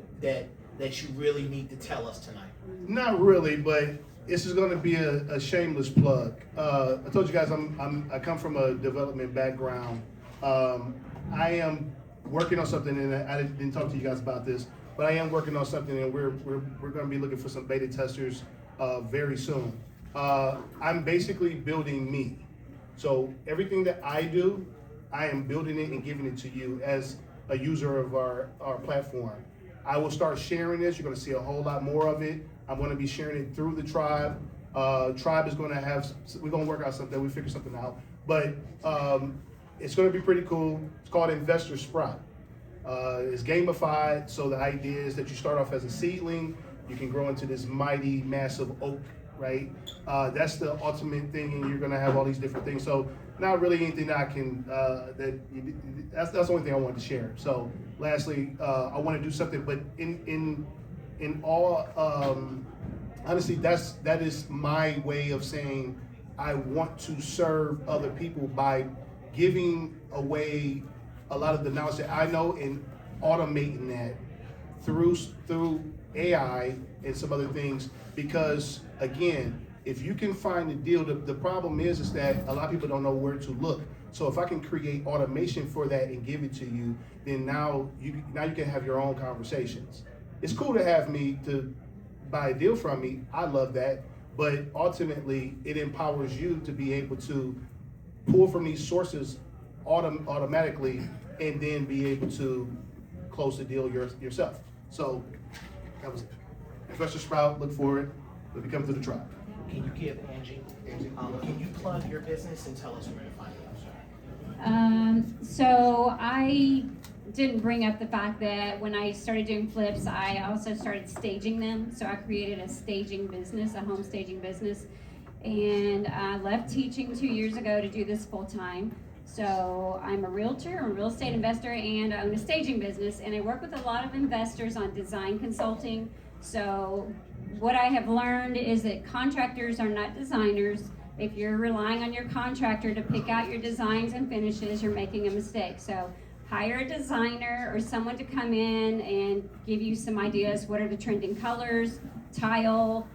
really need to tell us tonight.
Not really, but this is going to be a shameless plug. I told you guys I come from a development background. I am working on something, and I didn't talk to you guys about this, but I am working on something, and we're going to be looking for some beta testers very soon. I'm basically building me. So everything that I do, I am building it and giving it to you as a user of our platform. I will start sharing this. You're going to see a whole lot more of it. I'm going to be sharing it through the tribe. Tribe is going to have, we're going to work out something, we figure something out. But it's going to be pretty cool. It's called Investor Sprout. It's gamified, so the idea is that you start off as a seedling, you can grow into this mighty, massive oak, right? That's the ultimate thing, and you're gonna have all these different things. So not really anything that I can, that's the only thing I wanted to share. So lastly, I want to do something, but in all, honestly, that is my way of saying I want to serve other people by giving away a lot of the knowledge that I know and automating that through AI and some other things. Because again, if you can find a deal, the problem is that a lot of people don't know where to look. So if I can create automation for that and give it to you, then now you can have your own conversations. It's cool to have me to buy a deal from me. I love that. But ultimately, it empowers you to be able to pull from these sources automatically and then be able to close the deal yourself. So that was it. Investor Sprout, look for it. If you come to the tribe.
Can you give Angie, can you plug your business and tell us where to find you?
So I didn't bring up the fact that when I started doing flips, I also started staging them. So I created a staging business, a home staging business. And I left teaching 2 years ago to do this full time. So I'm a realtor, I'm a real estate investor, and I own a staging business. And I work with a lot of investors on design consulting. So what I have learned is that contractors are not designers. If you're relying on your contractor to pick out your designs and finishes, you're making a mistake. So hire a designer or someone to come in and give you some ideas. What are the trending colors, tile,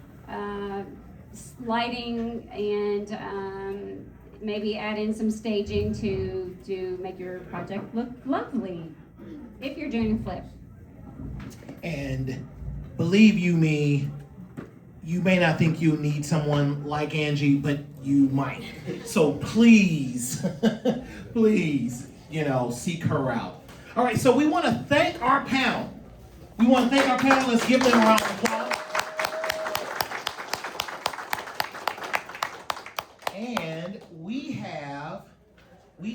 lighting, and maybe add in some staging to make your project look lovely if you're doing a flip.
And believe you me, you may not think you need someone like Angie, but you might. So please, please, seek her out. All right, so we want to thank our panel. Let's give them a round of applause. And we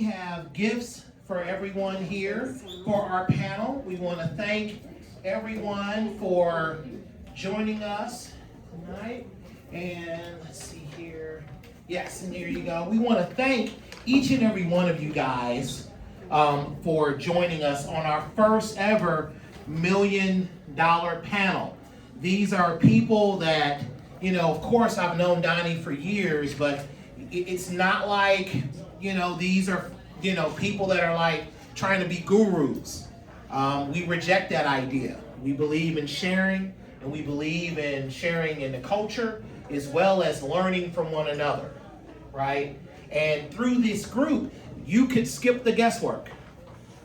have gifts for everyone here for our panel. We want to thank everyone for joining us tonight. And let's see here. Yes, and here you go. We want to thank each and every one of you guys for joining us on our first ever $1 million panel. These are people that, of course I've known Donnie for years, but it's not like, these are, people that are like trying to be gurus. We reject that idea. We believe in sharing, and we believe in sharing in the culture as well as learning from one another, right? And through this group, you could skip the guesswork.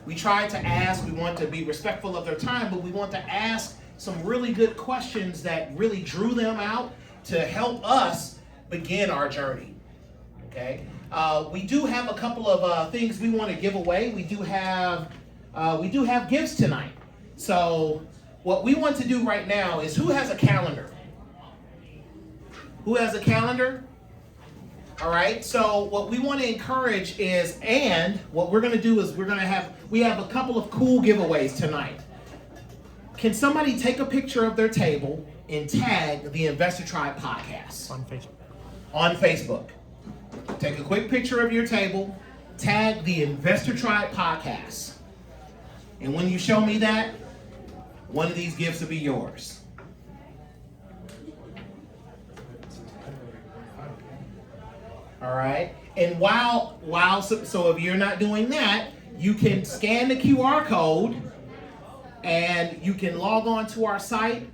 We try to ask, we want to be respectful of their time, but we want to ask some really good questions that really drew them out to help us begin our journey, okay? We do have a couple of things we want to give away. We do have gifts tonight. So what we want to do right now is, who has a calendar? Who has a calendar? All right, so what we want to encourage is, and what we're going to do is we have a couple of cool giveaways tonight. Can somebody take a picture of their table and tag the Investor Tribe podcast?
On Facebook.
On Facebook. Take a quick picture of your table, tag the Investor Tribe podcast. And when you show me that, one of these gifts will be yours. All right. And so if you're not doing that, you can scan the QR code and you can log on to our site,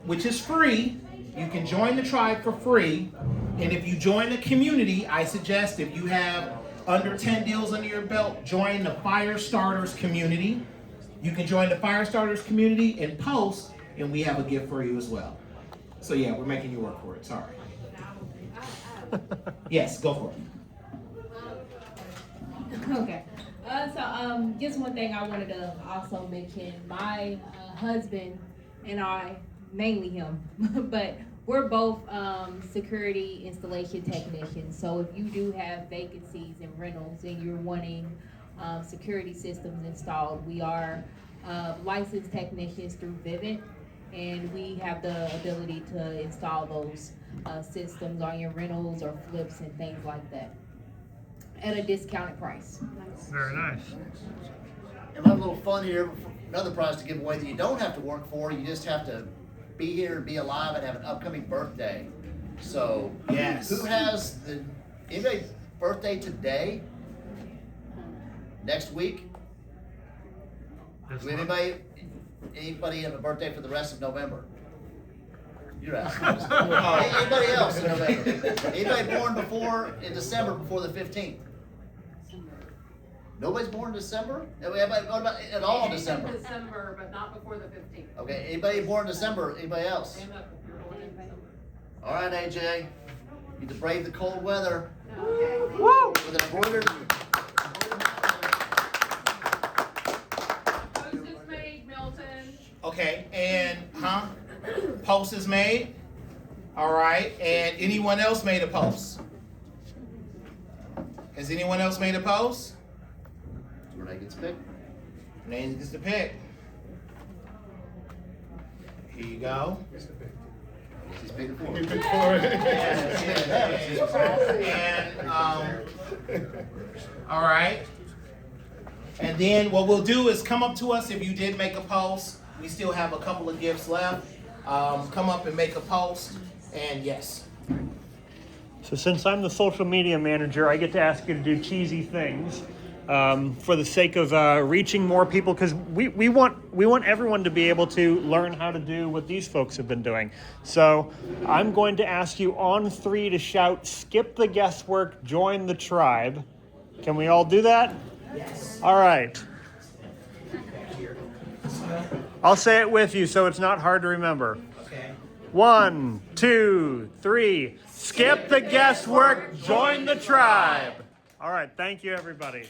which is free. You can join the tribe for free. And if you join the community, I suggest, if you have under 10 deals under your belt, join the Fire Starters community. You can join the Fire Starters community and post, and we have a gift for you as well. So yeah, we're making you work for it. Sorry. Yes, go for it.
Okay. Just one thing I wanted to also mention. My husband and I, mainly him, but we're both security installation technicians. So if you do have vacancies in rentals and you're wanting security systems installed, we are licensed technicians through Vivint, and we have the ability to install those systems on your rentals or flips and things like that at a discounted price.
Very nice.
And a little fun here, another prize to give away that you don't have to work for, you just have to be here, be alive, and have an upcoming birthday. So,
yes.
Who has anybody birthday today? Next week? Do anybody have a birthday for the rest of November? You're asking. Anybody else in November? Anybody born in December before the 15th? Nobody's born in December? What about at all in December?
December, but not before the 15th.
Okay, anybody born in December? Anybody else?
Stand up if you're born in December.
All right, AJ. You need to brave the cold weather.
Okay.
Woo! With an embroidered.
Post is made, Milton.
Okay, and post is made. All right, and anyone else made a post? Has anyone else made a post?
Renee gets picked.
Renee gets to pick. Here you go.
She's paid it for.
You picked for it.
And all right. And then what we'll do is come up to us if you did make a post. We still have a couple of gifts left. come up and make a post, and yes.
So since I'm the social media manager, I get to ask you to do cheesy things for the sake of reaching more people, because we want everyone to be able to learn how to do what these folks have been doing. So I'm going to ask you on 3 to shout, skip the guesswork, join the tribe. Can we all do that?
Yes.
All right. I'll say it with you so it's not hard to remember.
Okay.
1, 2, 3. Skip the guesswork, join the tribe. All right, thank you, everybody.